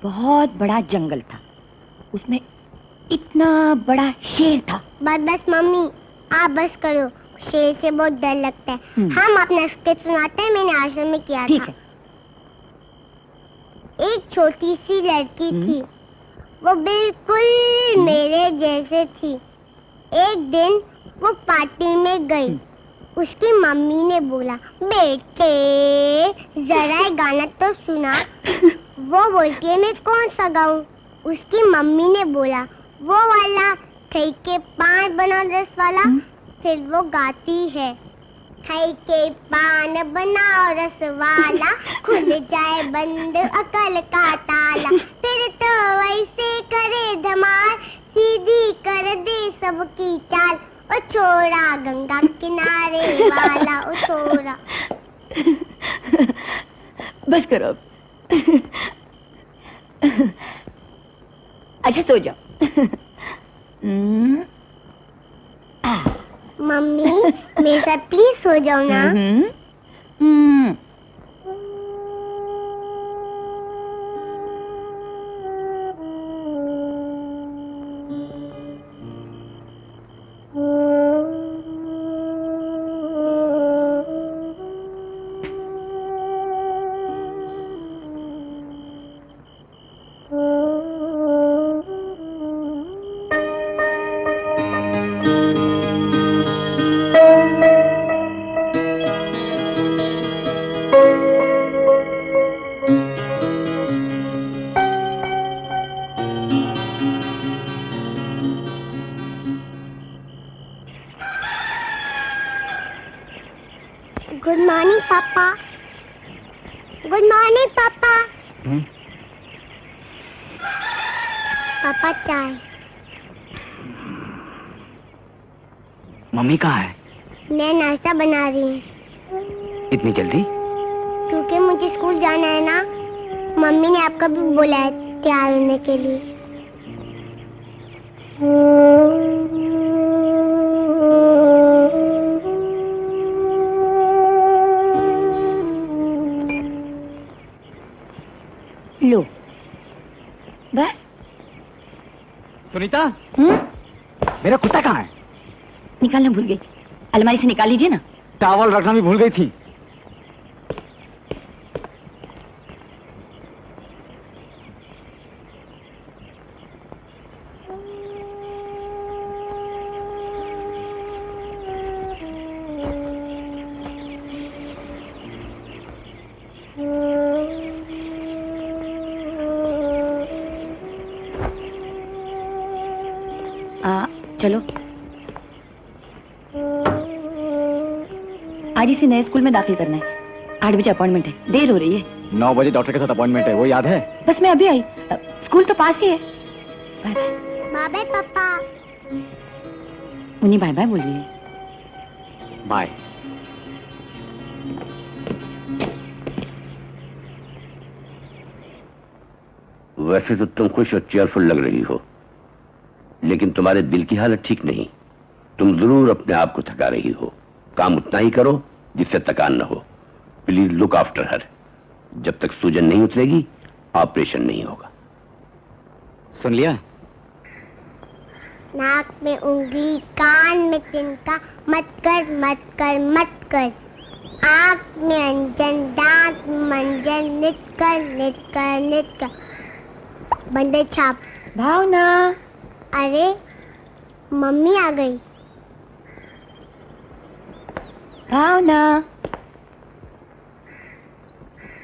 Speaker 12: बहुत बड़ा जंगल था, उसमें इतना बड़ा शेर था।
Speaker 11: बस बस मम्मी, आप बस करो, शेर से बहुत डर लगता है। हम अपना स्केच सुनाते हैं, मैंने आश्रम में किया
Speaker 12: ठीक
Speaker 11: था।
Speaker 12: है।
Speaker 11: एक छोटी सी लड़की थी, वो बिल्कुल मेरे जैसे थी। एक दिन वो पार्टी में गई। उसकी मम्मी ने बोला बेटे जरा एक गाना तो सुना। वो बोलती है मैं कौन सा गाऊं? उसकी मम्मी ने बोला वो वाला खई के पान बना रस वाला। फिर वो गाती है खई के पान बनाओ रस वाला, खुल जाए बंद अकल का ताला। फिर तो वैसे करे धमाल, सीधी कर दे सबकी चाल। ओ छोरा गंगा किनारे वाला, ओ छोरा।
Speaker 12: बस करो अब। अच्छा सो जाओ।
Speaker 11: मम्मी मेरे साथ प्लीज सो जाओ ना। गुड मॉर्निंग पापा। गुड मॉर्निंग पापा। पापा चाय।
Speaker 2: मम्मी कहाँ है?
Speaker 11: मैं नाश्ता बना रही हूँ।
Speaker 2: इतनी जल्दी?
Speaker 11: क्योंकि मुझे स्कूल जाना है ना। मम्मी ने आपका भी बोला है तैयार होने के लिए।
Speaker 12: लो बस।
Speaker 2: सुनीता, मेरा कुत्ता कहाँ है?
Speaker 12: निकालना भूल गई। अलमारी से निकाल लीजिए ना।
Speaker 2: टॉवल रखना भी भूल गई थी।
Speaker 12: चलो आज इसे नए स्कूल में दाखिल करना है। 8 बजे अपॉइंटमेंट है, देर हो रही है।
Speaker 2: 9 बजे डॉक्टर के साथ अपॉइंटमेंट है, वो याद है?
Speaker 12: बस मैं अभी आई, स्कूल तो पास ही है। बाय
Speaker 11: बाय बाय पापा।
Speaker 12: उन्हीं बाय बाय बोल रही है।
Speaker 2: बाय।
Speaker 5: वैसे तो तुम खुश और चेयरफुल लग रही हो, लेकिन तुम्हारे दिल की हालत ठीक नहीं। तुम जरूर अपने आप को थका रही हो। काम उतना ही करो जिससे थकान न हो। Please look after her. जब तक सूजन नहीं उतरेगी ऑपरेशन नहीं होगा।
Speaker 2: सुन लिया?
Speaker 11: नाक में उंगली, कान में तिनका, मत कर मत कर मत कर। आँख में अंजन, दांत में मंजन, नित कर नित कर नित कर। बंदर छाप।
Speaker 12: भावना।
Speaker 11: अरे मम्मी आ गई।
Speaker 12: भावना,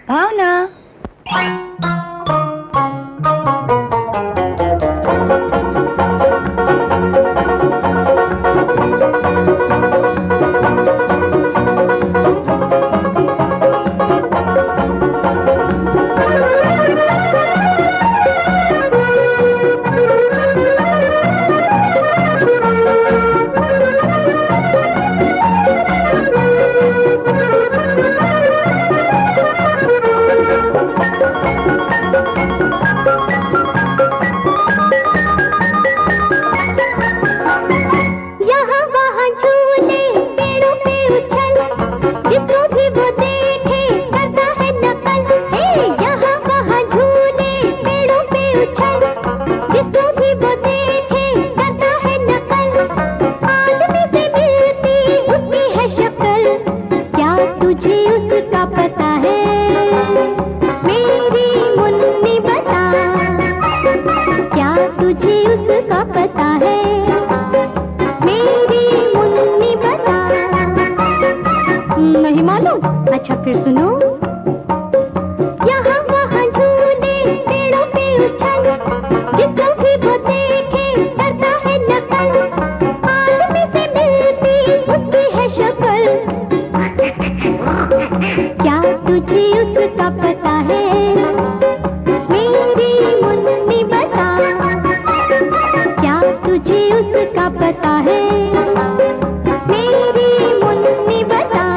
Speaker 12: भावना।
Speaker 13: अच्छा फिर सुनो। यहाँ वहाँ झूले, पेड़ों पे उछल, जिसको भी वो देखे डरता है नकल। आदमी से मिलती उसकी है शक्ल, क्या तुझे उसका पता है? मेरी मुन्नी बता, क्या तुझे उसका पता है? मेरी मुन्नी बता।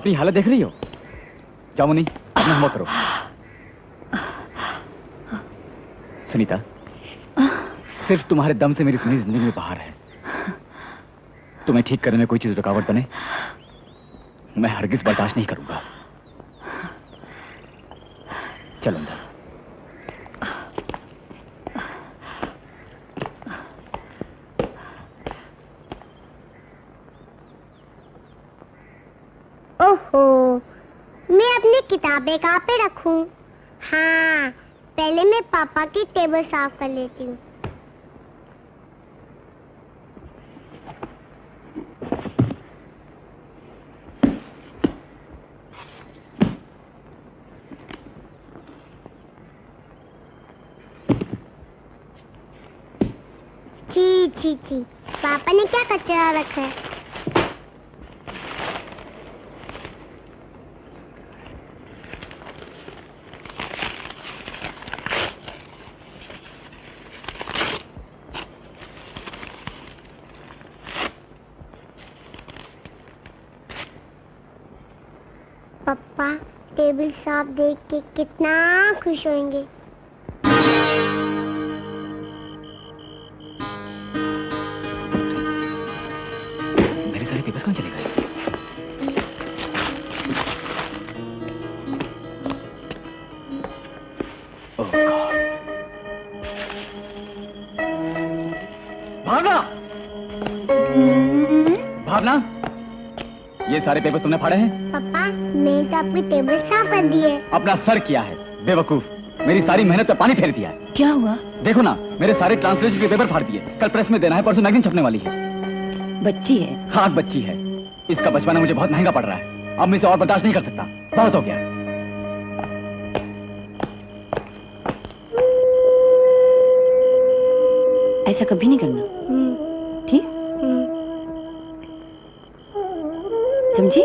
Speaker 2: अपनी हालत देख रही हो? जाओ मुन्नी, अपना होमवर्क करो। सुनीता, सिर्फ तुम्हारे दम से मेरी सुनी जिंदगी में बाहर है। तुम्हें ठीक करने में कोई चीज रुकावट बने, मैं हरगिज बर्दाश्त नहीं करूंगा। चलो अंदर।
Speaker 11: ओहो, मैं अपनी किताबें कहाँ पे रखूं? हाँ, पहले मैं पापा की टेबल साफ कर लेती हूँ। छी छी छी, पापा ने क्या कचरा रखा है? पापा टेबल साफ देख के कितना खुश होंगे।
Speaker 2: मेरे सारे पेपर्स कहाँ चले गए? ओह गॉड। भावना, भावना, ये सारे पेपर्स तुमने फाड़े हैं?
Speaker 11: पापा, मैंने तो आपकी टेबल साफ कर दी है।
Speaker 2: अपना सर किया है बेवकूफ, मेरी सारी मेहनत पे पानी फेर दिया है।
Speaker 12: क्या हुआ?
Speaker 2: देखो ना, मेरे सारे ट्रांसलेशन के पेपर फाड़ दिए। कल प्रेस में देना है, परसों मैगजीन छपने वाली है।
Speaker 12: बच्ची है।
Speaker 2: खाक बच्ची है, इसका बचपना मुझे बहुत महंगा पड़ रहा है। अब मैं इसे और बर्दाश्त नहीं कर सकता, बहुत हो गया।
Speaker 12: ऐसा कभी नहीं करना, ठीक? समझी?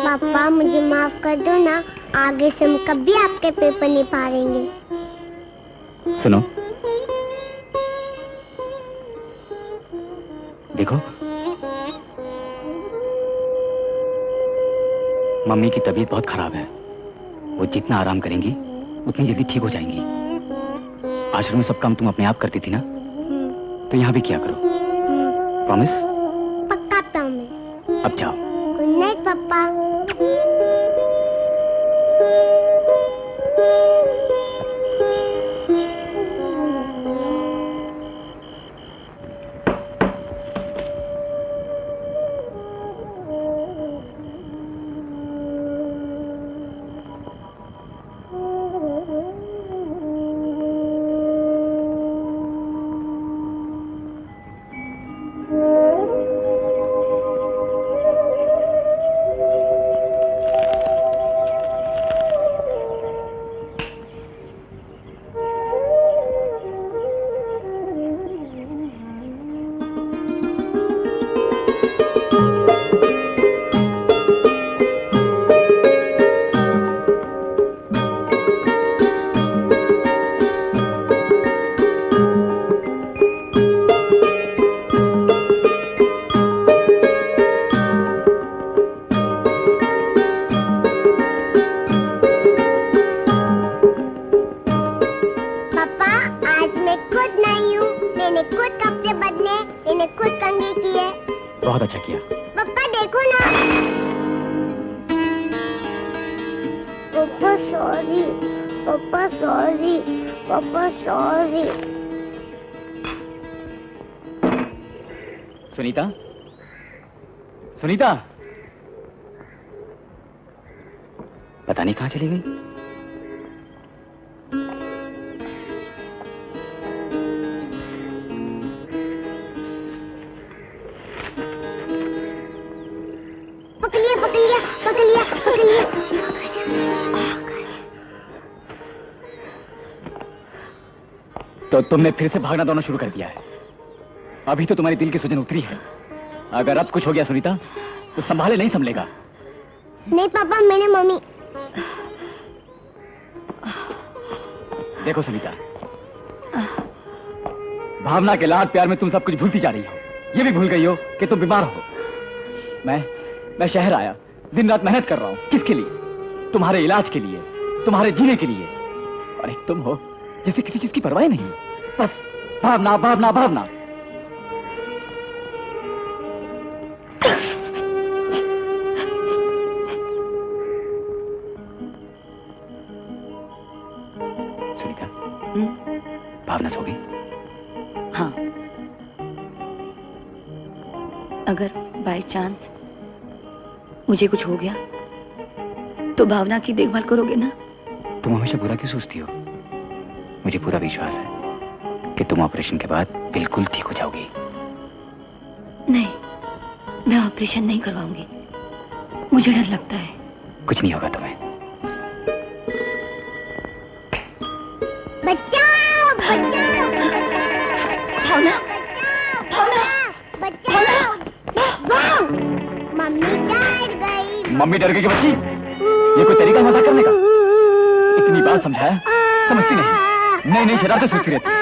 Speaker 11: पापा मुझे माफ कर दो ना, आगे से हम कभी आपके पेपर नहीं फाड़ेंगे।
Speaker 2: सुनो, देखो, मम्मी की तबीयत बहुत खराब है। वो जितना आराम करेंगी उतनी जल्दी ठीक हो जाएंगी। आश्रम में सब काम तुम अपने आप करती थी ना, तो यहाँ भी किया करो। प्रॉमिस?
Speaker 11: पक्का प्रॉमिस।
Speaker 2: अब जाओ।
Speaker 11: गुड नाइट पापा।
Speaker 2: बहुत अच्छा किया।
Speaker 11: पापा देखो ना। पापा सॉरी, पापा सॉरी, पापा सॉरी।
Speaker 2: सुनीता, सुनीता, पता नहीं कहाँ चली गई। तो तुमने फिर से भागना दौड़ना शुरू कर दिया है। अभी तो तुम्हारी दिल की सूजन उतरी है, अगर अब कुछ हो गया सुनीता तो संभाले नहीं संभलेगा।
Speaker 11: नहीं पापा, मैंने मम्मी।
Speaker 2: देखो सुनीता, भावना के लाड प्यार में तुम सब कुछ भूलती जा रही हो। ये भी भूल गई हो कि तुम बीमार हो। मैं शहर आया, दिन रात मेहनत कर रहा हूं। किसके लिए? तुम्हारे इलाज के लिए, तुम्हारे जीने के लिए। और एक तुम हो जैसे किसी चीज की परवाह नहीं। बस भावना भावना भावना। सुनीता, भावना सो गई?
Speaker 12: हाँ, अगर बाय चांस मुझे कुछ हो गया तो भावना की देखभाल करोगे ना?
Speaker 2: तुम हमेशा बुरा क्यों सोचती हो? मुझे पूरा विश्वास है कि तुम ऑपरेशन के बाद बिल्कुल ठीक हो जाओगी।
Speaker 12: नहीं, मैं ऑपरेशन नहीं करवाऊंगी। मुझे डर लगता है।
Speaker 2: कुछ नहीं होगा तुम्हें।
Speaker 11: बचाओ, बचाओ,
Speaker 12: भावना, भावना,
Speaker 11: बचाओ, बचाओ। मम्मी डर गई।
Speaker 2: मम्मी डर गई कि बच्ची? ये कोई तरीका मजाक करने का? इतनी बात समझाया, समझती नहीं। नई नई शरारतें सोचती रहती।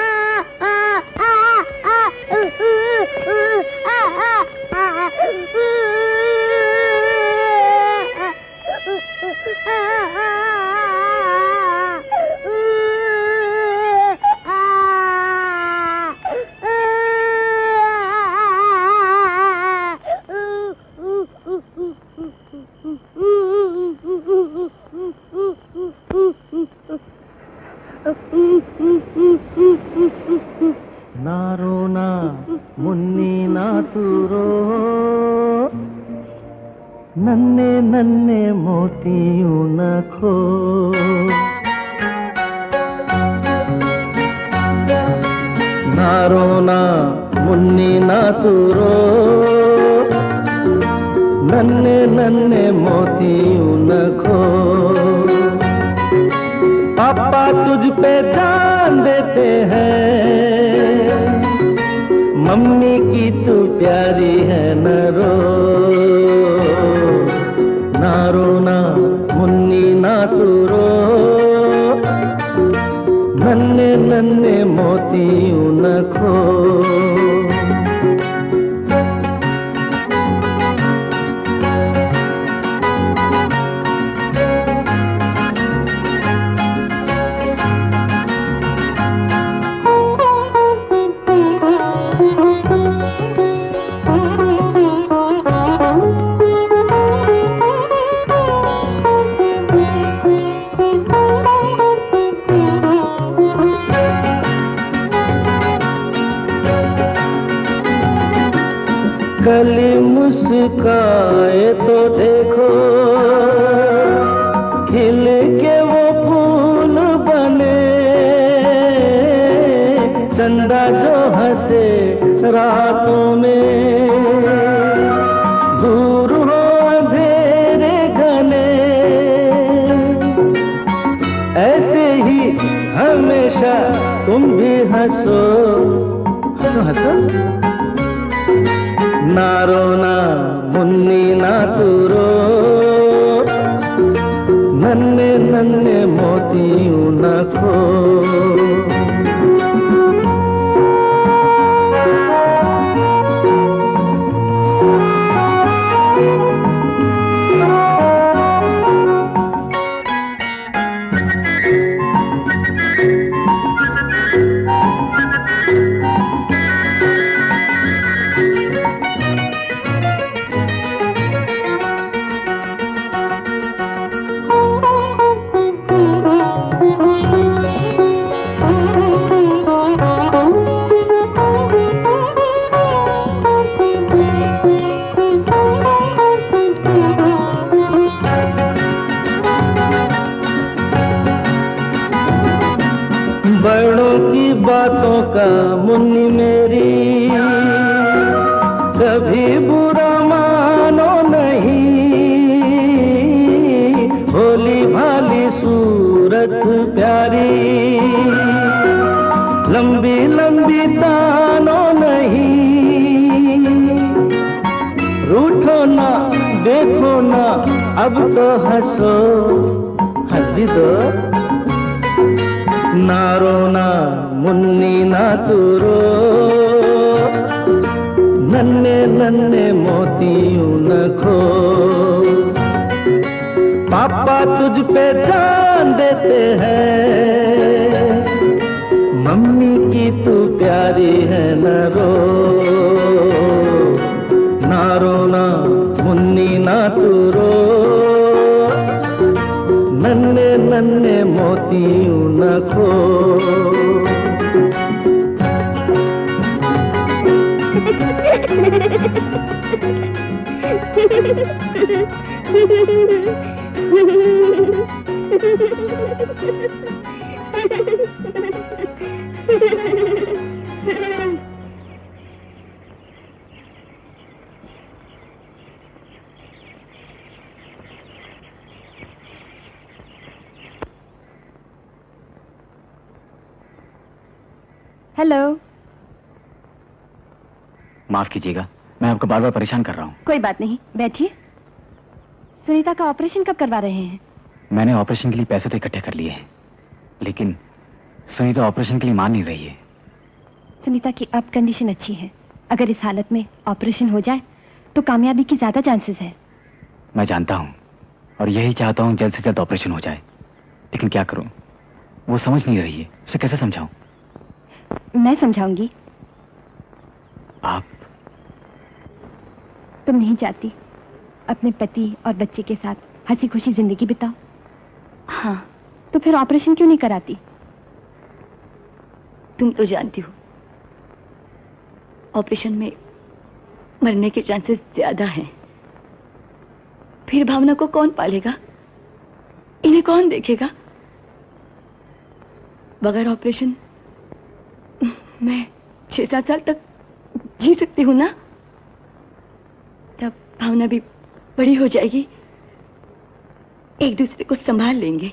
Speaker 4: ना रोना मुन्नी ना तू रो, नन्हे नन्हे मोतियों न खो। ना रोना मुन्नी ना तू रो, नन्हे नन्हे मोतियों न खो। पापा तुझ पे जान देते हैं, मम्मी की तू प्यारी है न रो। ना रोना मुन्नी ना तू रो, नन्हे नन्हे मोतियों न खो। कली मुस्काए तो देखो, खिल के वो फूल बने। चंदा जो हंसे रातों में, दूर हो अंधेरे घने। ऐसे ही हमेशा तुम भी हंसो, हंसो हंसो। ना रोना मुन्नी ना तू रो, नन्हे नन्हे मोतियों न खो। बड़ों की बातों का मुन्नी मेरी, कभी बुरा मानो नहीं। भोली भाली सूरत प्यारी, लंबी लंबी तानो नहीं। अब तो हंसो, हंस भी दो। ना रोना मुन्नी ना तू रो, नन्हे नन्हे मोतियों न खो। पापा तुझ पे जान देते हैं, मम्मी की तू प्यारी है न रो। ना रोना मुन्नी ना तू रो, नन्हे नन्हे मोतियों न खो।
Speaker 12: हेलो।
Speaker 2: माफ कीजिएगा, मैं आपको बार बार परेशान कर रहा हूँ।
Speaker 12: कोई बात नहीं, बैठिए। सुनीता का ऑपरेशन कब करवा रहे हैं?
Speaker 2: मैंने ऑपरेशन के लिए पैसे तो इकट्ठे कर लिए हैं, लेकिन सुनीता ऑपरेशन के लिए मान नहीं रही है।
Speaker 12: सुनीता की अब कंडीशन अच्छी है। अगर इस हालत में ऑपरेशन हो जाए तो कामयाबी की ज्यादा चांसेस है।
Speaker 2: मैं जानता हूँ और यही चाहता हूँ जल्द से जल्द ऑपरेशन हो जाए, लेकिन क्या करूँ, वो समझ नहीं रही है। उसे कैसे समझाऊं?
Speaker 12: मैं समझाऊंगी।
Speaker 2: आप?
Speaker 12: तुम नहीं चाहती अपने पति और बच्चे के साथ हंसी खुशी जिंदगी बिताओ? हाँ, तो फिर ऑपरेशन क्यों नहीं कराती?
Speaker 7: तुम तो जानती हो ऑपरेशन में मरने के चांसेस ज्यादा हैं। फिर भावना को कौन पालेगा? इन्हें कौन देखेगा? बगैर ऑपरेशन मैं 6-7 साल तक जी सकती हूँ ना? तब भावना भी बड़ी हो जाएगी, एक दूसरे को संभाल लेंगे,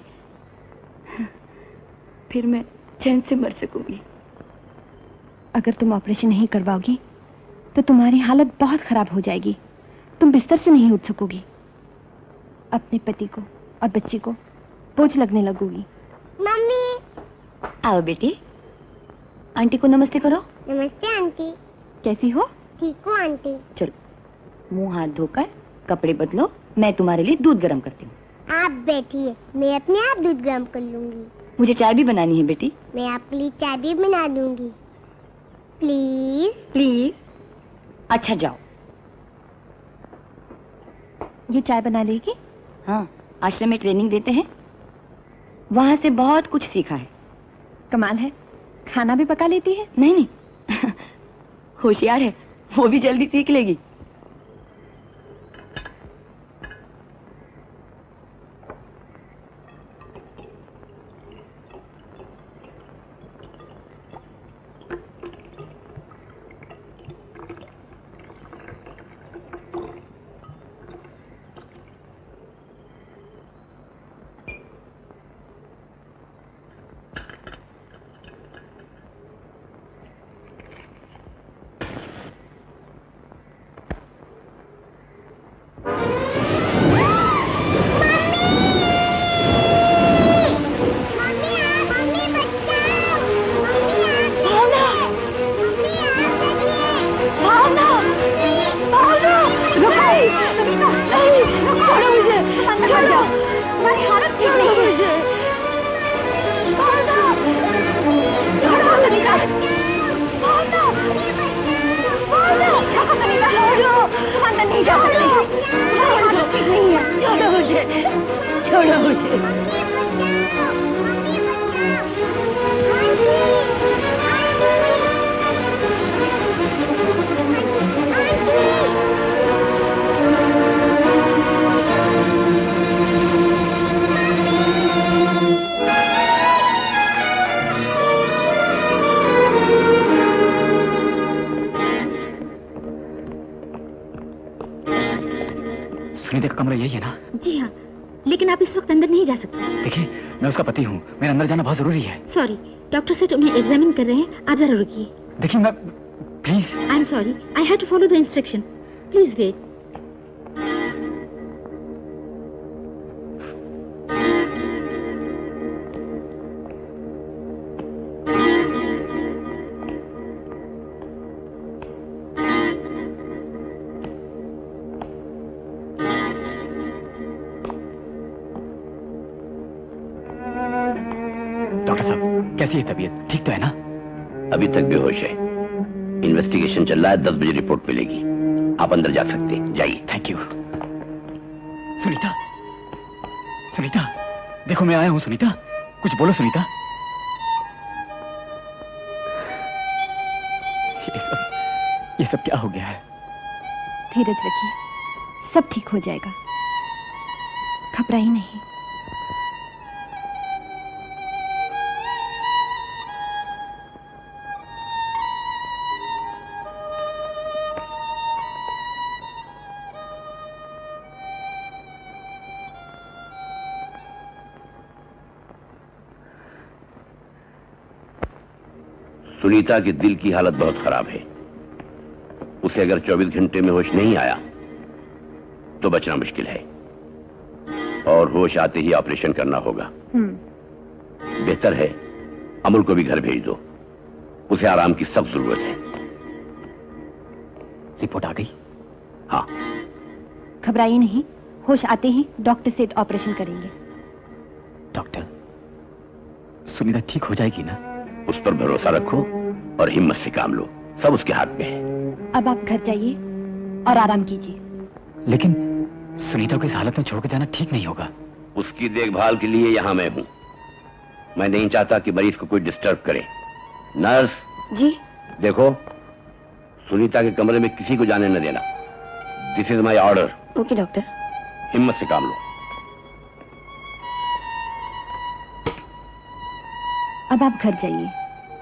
Speaker 7: फिर मैं चैन से मर सकूंगी।
Speaker 12: अगर तुम ऑपरेशन नहीं करवाओगी तो तुम्हारी हालत बहुत खराब हो जाएगी। तुम बिस्तर से नहीं उठ सकोगी, अपने पति को और बच्चे को बोझ लगने लगोगी।
Speaker 11: मम्मी।
Speaker 7: आओ बेटी, आंटी को नमस्ते करो।
Speaker 11: नमस्ते आंटी।
Speaker 12: कैसी हो?
Speaker 11: ठीक हूँ आंटी।
Speaker 7: चलो मुंह हाथ धोकर कपड़े बदलो, मैं तुम्हारे लिए दूध गर्म करती हूँ।
Speaker 11: आप बैठिए, मैं अपने आप दूध गर्म कर लूंगी।
Speaker 7: मुझे चाय भी बनानी है बेटी।
Speaker 11: मैं आपके लिए चाय भी बना दूंगी। Please
Speaker 7: please. अच्छा जाओ।
Speaker 12: ये चाय बना लेगी?
Speaker 7: हाँ, आश्रम में ट्रेनिंग देते हैं, वहां से बहुत कुछ सीखा है।
Speaker 12: कमाल है, खाना भी पका लेती है?
Speaker 7: नहीं नहीं होशियार है, वो भी जल्दी सीख लेगी।
Speaker 2: सुनीता का कमरा यही है ना?
Speaker 1: जी हाँ, लेकिन आप इस वक्त अंदर नहीं जा सकते।
Speaker 2: देखिए, मैं उसका पति हूँ, मेरा अंदर जाना बहुत जरूरी है।
Speaker 1: सॉरी, डॉक्टर सेठ उन्हें एग्जामिन कर रहे हैं, आप जरा रुकिए।
Speaker 2: देखिए मैं, please.
Speaker 1: I am sorry, I have to follow the instruction. Please wait.
Speaker 2: Doctor साहब, कैसी है तबीयत? ठीक तो है ना?
Speaker 14: अभी तक बेहोश है। इन्वेस्टिगेशन चल रहा है, 10 बजे रिपोर्ट मिलेगी। आप अंदर जा सकते हैं, जाइए।
Speaker 2: Thank you. सुनीता, सुनीता, देखो मैं आया हूं। सुनीता, कुछ बोलो सुनीता। ये सब क्या हो गया है?
Speaker 12: धीरज रखिए, सब ठीक हो जाएगा, घबराइए नहीं।
Speaker 14: सुनीता के दिल की हालत बहुत खराब है। उसे अगर 24 घंटे में होश नहीं आया तो बचना मुश्किल है, और होश आते ही ऑपरेशन करना होगा। बेहतर है अमूल को भी घर भेज दो, उसे आराम की सख्त जरूरत है।
Speaker 2: रिपोर्ट आ गई?
Speaker 14: हाँ।
Speaker 12: घबराइए नहीं, होश आते ही डॉक्टर से ऑपरेशन करेंगे।
Speaker 2: डॉक्टर, सुनीता ठीक हो जाएगी ना?
Speaker 14: उस पर भरोसा रखो और हिम्मत से काम लो, सब उसके हाथ में है।
Speaker 12: अब आप घर जाइए और आराम कीजिए।
Speaker 2: लेकिन सुनीता को इस हालत में छोड़कर जाना ठीक नहीं होगा।
Speaker 14: उसकी देखभाल के लिए यहां मैं हूं। मैं नहीं चाहता कि मरीज को कोई डिस्टर्ब करे। नर्स
Speaker 12: जी।
Speaker 14: देखो, सुनीता के कमरे में किसी को जाने न देना। This is my order.
Speaker 12: Okay doctor.
Speaker 14: हिम्मत से काम लो।
Speaker 12: अब आप घर जाइए,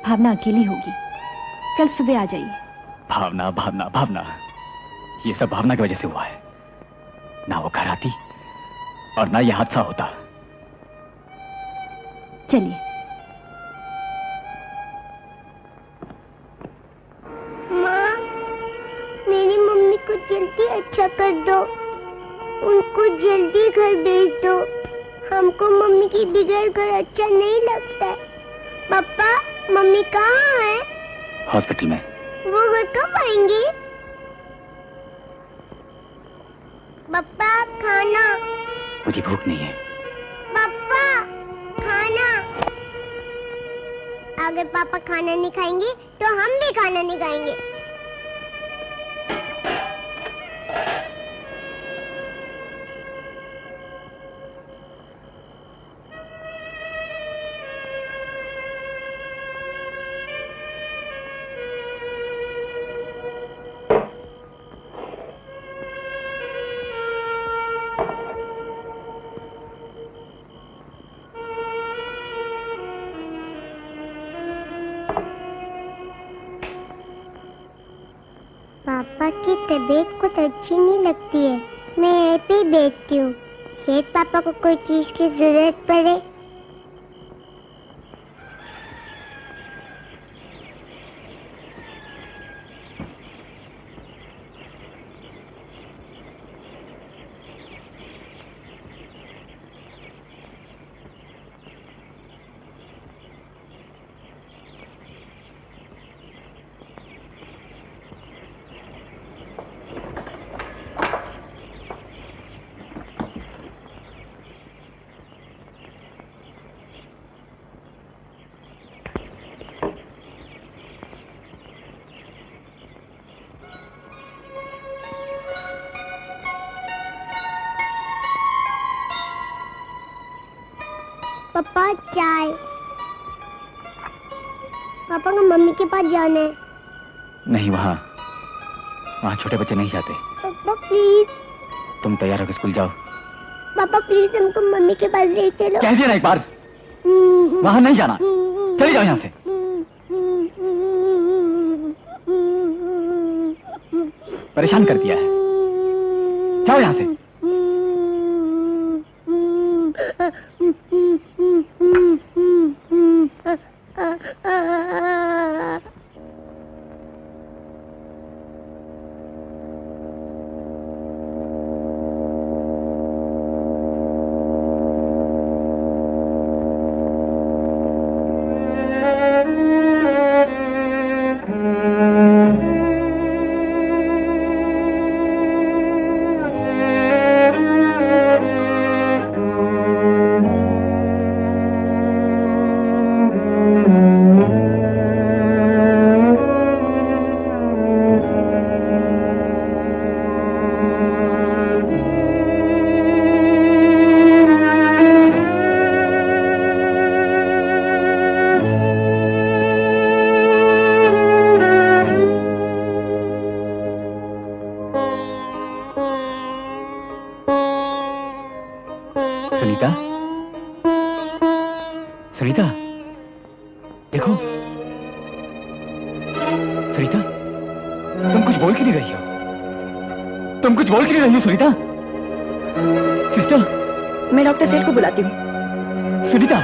Speaker 12: भावना अकेली होगी, कल सुबह आ जाइए।
Speaker 2: भावना, भावना, भावना, ये सब भावना की वजह से हुआ है। ना वो घर आती और ना ये हादसा होता।
Speaker 12: चलिए।
Speaker 11: माँ, मेरी मम्मी को जल्दी अच्छा कर दो, उनको जल्दी घर भेज दो। हमको मम्मी की बिगड़ कर अच्छा नहीं लगता है। पापा, मम्मी कहाँ है?
Speaker 2: हॉस्पिटल में।
Speaker 11: वो घर कब आएंगे? पापा, खाना।
Speaker 2: मुझे भूख नहीं है।
Speaker 11: पापा, खाना। अगर पापा खाना नहीं खाएंगे तो हम भी खाना नहीं खाएंगे। पापा की तबीयत कुछ अच्छी नहीं लगती है, मैं यहीं पे ही बैठती हूँ। शायद पापा को कोई चीज की जरूरत पड़े। पापा, चाय। पापा को मम्मी के पास जाना है।
Speaker 2: नहीं, वहाँ छोटे बच्चे नहीं जाते।
Speaker 11: पापा प्लीज।
Speaker 2: तुम तैयार होकर स्कूल जाओ।
Speaker 11: पापा प्लीज हमको मम्मी के पास ले चलो।
Speaker 2: कह दिया ना एक बार, वहाँ नहीं जाना। चली जाओ यहाँ से। परेशान कर दिया है, जाओ यहाँ से। सुनीता, देखो सुनीता, तुम कुछ बोल क्यों नहीं रही हो? तुम कुछ बोल क्यों नहीं रही हो सुनीता? सिस्टर,
Speaker 12: मैं डॉक्टर सेठ को बुलाती हूँ।
Speaker 2: सुनीता,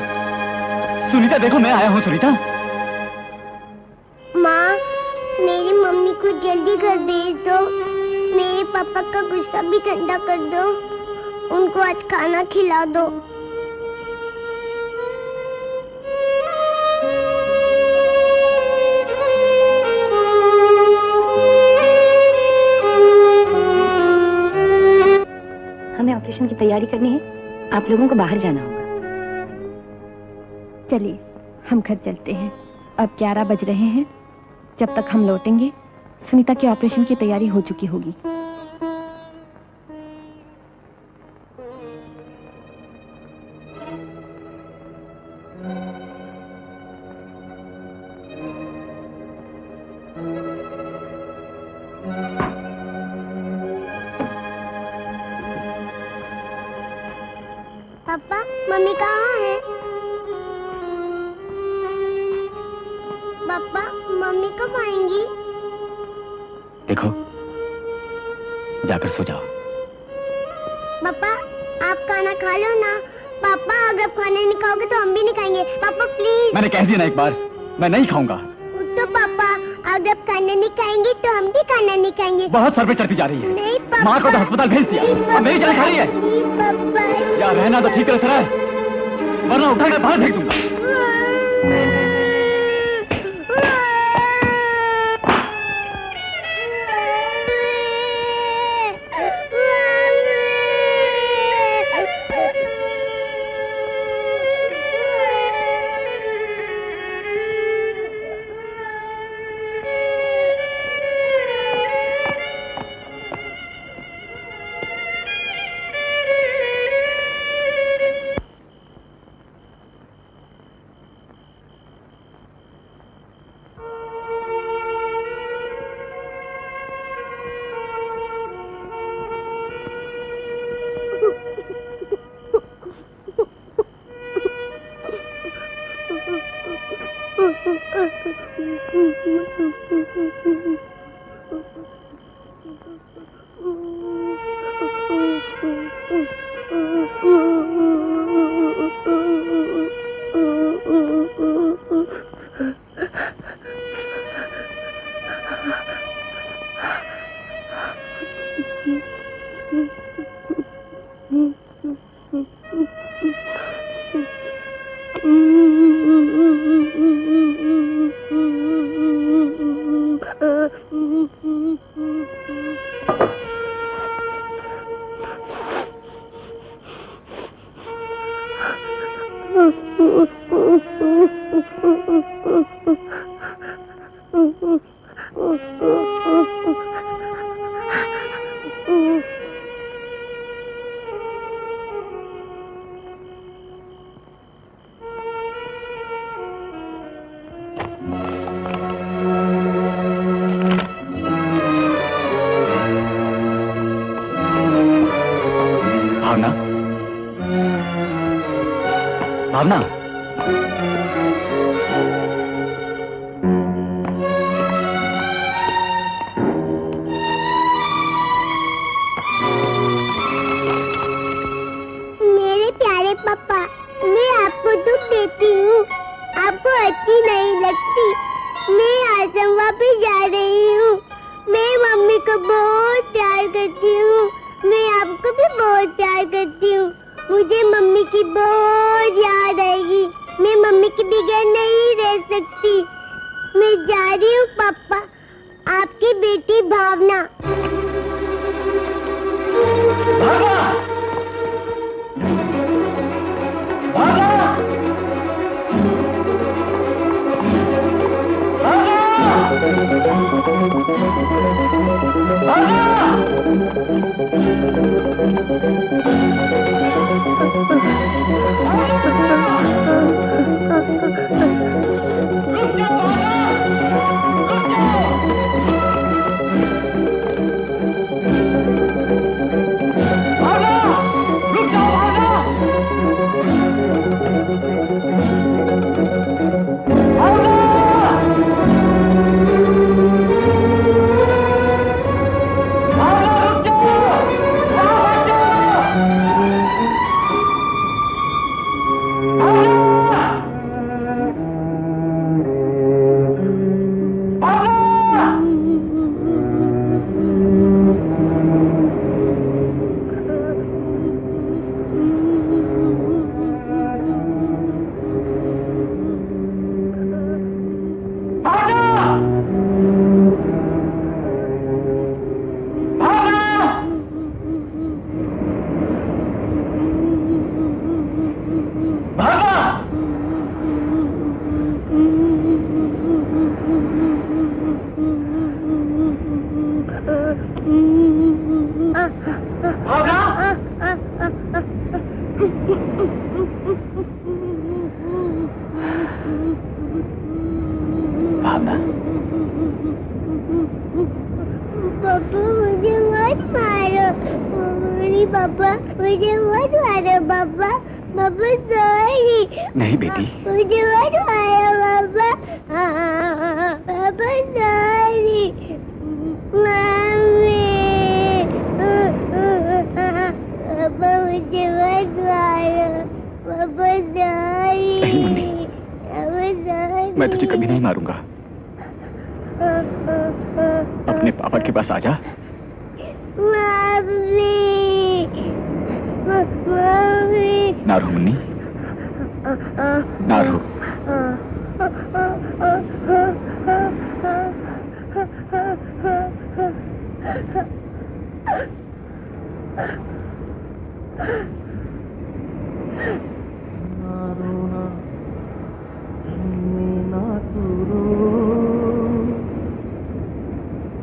Speaker 2: सुनीता देखो मैं आया हूँ सुनीता।
Speaker 11: माँ, मेरी मम्मी को जल्दी घर भेज दो। मेरे पापा का गुस्सा भी ठंडा कर दो। उनको आज खाना खिला दो।
Speaker 12: हमें ऑपरेशन की तैयारी करनी है, आप लोगों को बाहर जाना होगा। चलिए हम घर चलते हैं, अब 11 बज रहे हैं। जब तक हम लौटेंगे सुनीता के ऑपरेशन की तैयारी हो चुकी होगी।
Speaker 11: पापा, मम्मी कहाँ है? पापा, मम्मी कब आएंगी?
Speaker 2: देखो, जाकर सो जाओ।
Speaker 11: पापा, आप खाना खा लो ना। पापा, अगर आप खाना नहीं खाओगे तो हम भी नहीं खाएंगे। पापा प्लीज।
Speaker 2: मैंने कह दिया ना एक बार, मैं नहीं खाऊंगा।
Speaker 11: तो पापा, अगर आप खाना नहीं खाएंगे तो हम भी खाना नहीं खाएंगे।
Speaker 2: बहुत सर पे चढ़ती जा रही है।
Speaker 11: नहीं पापा।
Speaker 2: माँ को तो अस्पताल भेज दिया, अब मेरी जान खा रही है।
Speaker 11: पापा।
Speaker 2: या रहना तो ठीक तरह से रहे, वरना उठाकर बाहर फेंक दूंगा। भावना,
Speaker 11: मेरे प्यारे पापा, मैं आपको दुख देती हूँ, आपको अच्छी नहीं लगती। मैं आश्रम वापस जा रही हूँ। मैं मम्मी को बहुत प्यार करती हूँ। मैं आपको भी बहुत प्यार करती हूँ। मुझे मम्मी की बहुत याद आएगी। मैं मम्मी के बगैर नहीं रह सकती। मैं जा रही हूँ पापा। आपकी बेटी भावना।
Speaker 13: भावना!
Speaker 11: पापा मुझे मत मारो पापा। पापा सॉरी।
Speaker 2: नहीं बेटी।
Speaker 11: मुझे मत मारो पापा। पापा सॉरी। मम्मी। पापा मुझे मत मारो। पापा सॉरी।
Speaker 2: नहीं मुन्नी, मैं तुझे कभी नहीं मारूंगा। अपने पापा के पास आजा।
Speaker 11: मम्मी।
Speaker 2: ना रो मुन्नी, ना रो।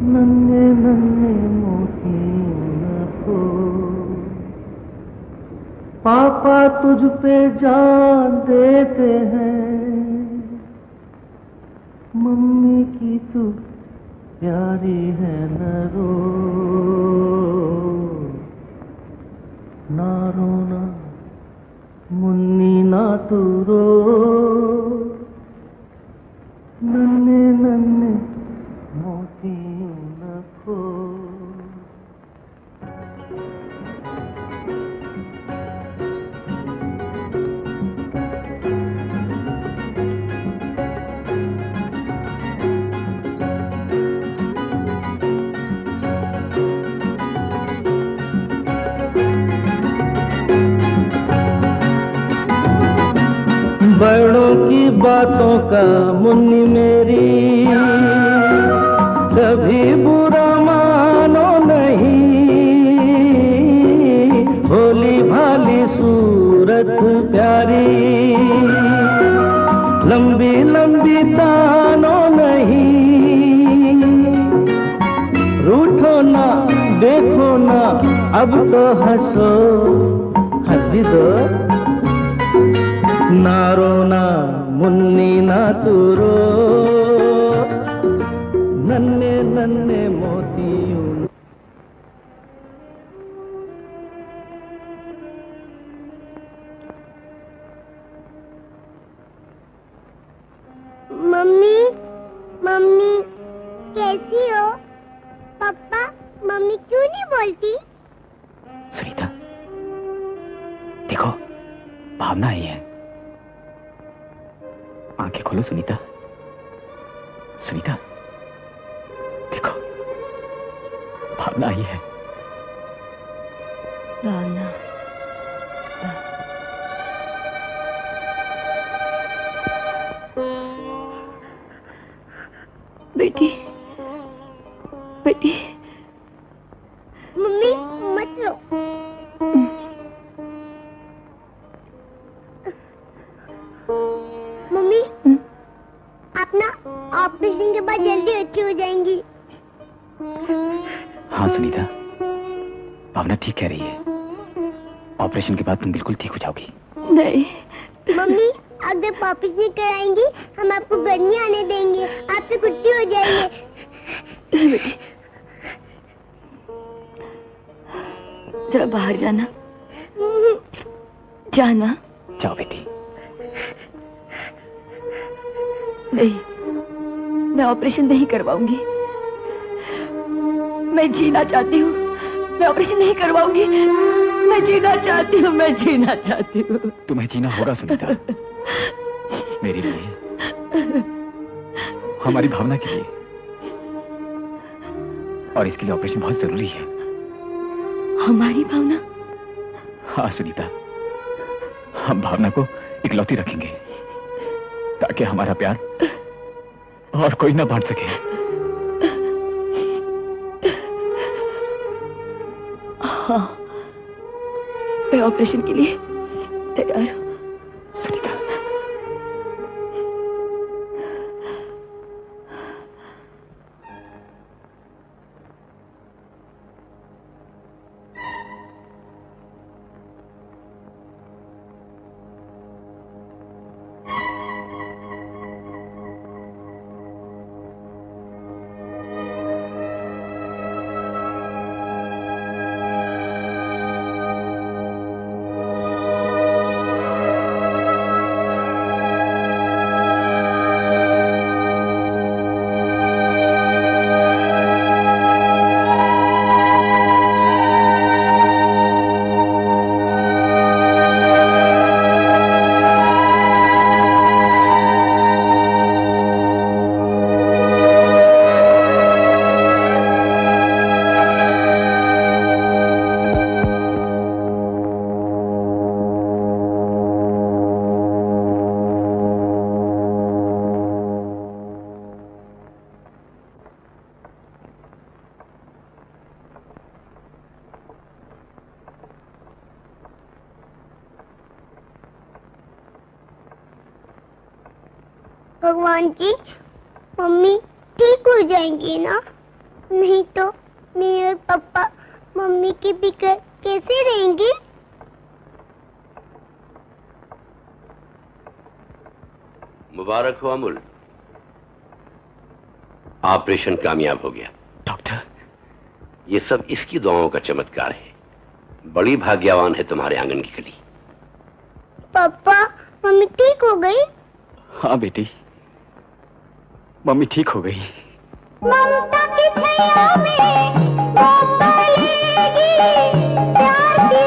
Speaker 4: नन्हे नन्हे मोती न खो, पापा तुझ पे जान देते हैं, मम्मी की तू प्यारी है न रो, ना रोना मुन्नी ना तू रो, नन्हे नन्हे मोती न खो। बड़ों की बातों का मुन्नी मेरी कभी बुरा मानो नहीं, भोली भाली सूरत प्यारी लंबी लंबी तानो नहीं, रूठो ना देखो ना अब तो हंसो, हंस भी दो, ना रोना मुन्नी ना तू रो, नन्हे नन्हे मोतियों।
Speaker 11: मम्मी, मम्मी कैसी हो? पापा, मम्मी क्यों नहीं बोलती?
Speaker 2: सुनीता, देखो भावना आई है। आंखें खोलो सुनीता। सुनीता देखो, भावना आई है।
Speaker 7: भावना, बेटी, बेटी।
Speaker 11: मम्मी मत रो। मम्मी, आप ना ऑपरेशन के बाद जल्दी अच्छी हो जाएंगी।
Speaker 2: हाँ सुनीता, भावना ठीक कह रही है। ऑपरेशन के बाद तुम बिल्कुल ठीक हो जाओगी।
Speaker 7: नहीं
Speaker 11: मम्मी, अगर वापस नहीं कराएंगी हम आपको घर नहीं आने देंगे, आपसे छुट्टी हो जाएगी।
Speaker 7: जरा बाहर जाना, जाना।
Speaker 2: जाओ बेटी।
Speaker 7: नहीं, मैं ऑपरेशन नहीं करवाऊंगी। मैं जीना चाहती हूँ, मैं ऑपरेशन नहीं करवाऊंगी। मैं जीना चाहती हूँ, मैं जीना चाहती हूँ।
Speaker 2: तुम्हें जीना होगा सुनीता, मेरे लिए, हमारी भावना के लिए, और इसके लिए ऑपरेशन बहुत जरूरी है।
Speaker 7: हमारी भावना?
Speaker 2: हाँ सुनीता, हम भावना को इकलौती रखेंगे ताकि हमारा प्यार और कोई ना बांट सके।
Speaker 7: हाँ, मैं ऑपरेशन के लिए तैयार हूँ।
Speaker 2: सुनीता,
Speaker 11: भगवान जी, मम्मी ठीक हो जाएंगी ना? नहीं तो मैं और पापा मम्मी के बिगड़ कैसे रहेंगे?
Speaker 14: मुबारक हो अमूल, ऑपरेशन कामयाब हो गया।
Speaker 2: डॉक्टर,
Speaker 14: ये सब इसकी दुआओं का चमत्कार है। बड़ी भाग्यवान है तुम्हारे आंगन की कली।
Speaker 11: पापा, मम्मी ठीक हो गई?
Speaker 2: हाँ बेटी, मम्मी ठीक हो गई।
Speaker 13: ममता की छैया में वो पलेगी, प्यार की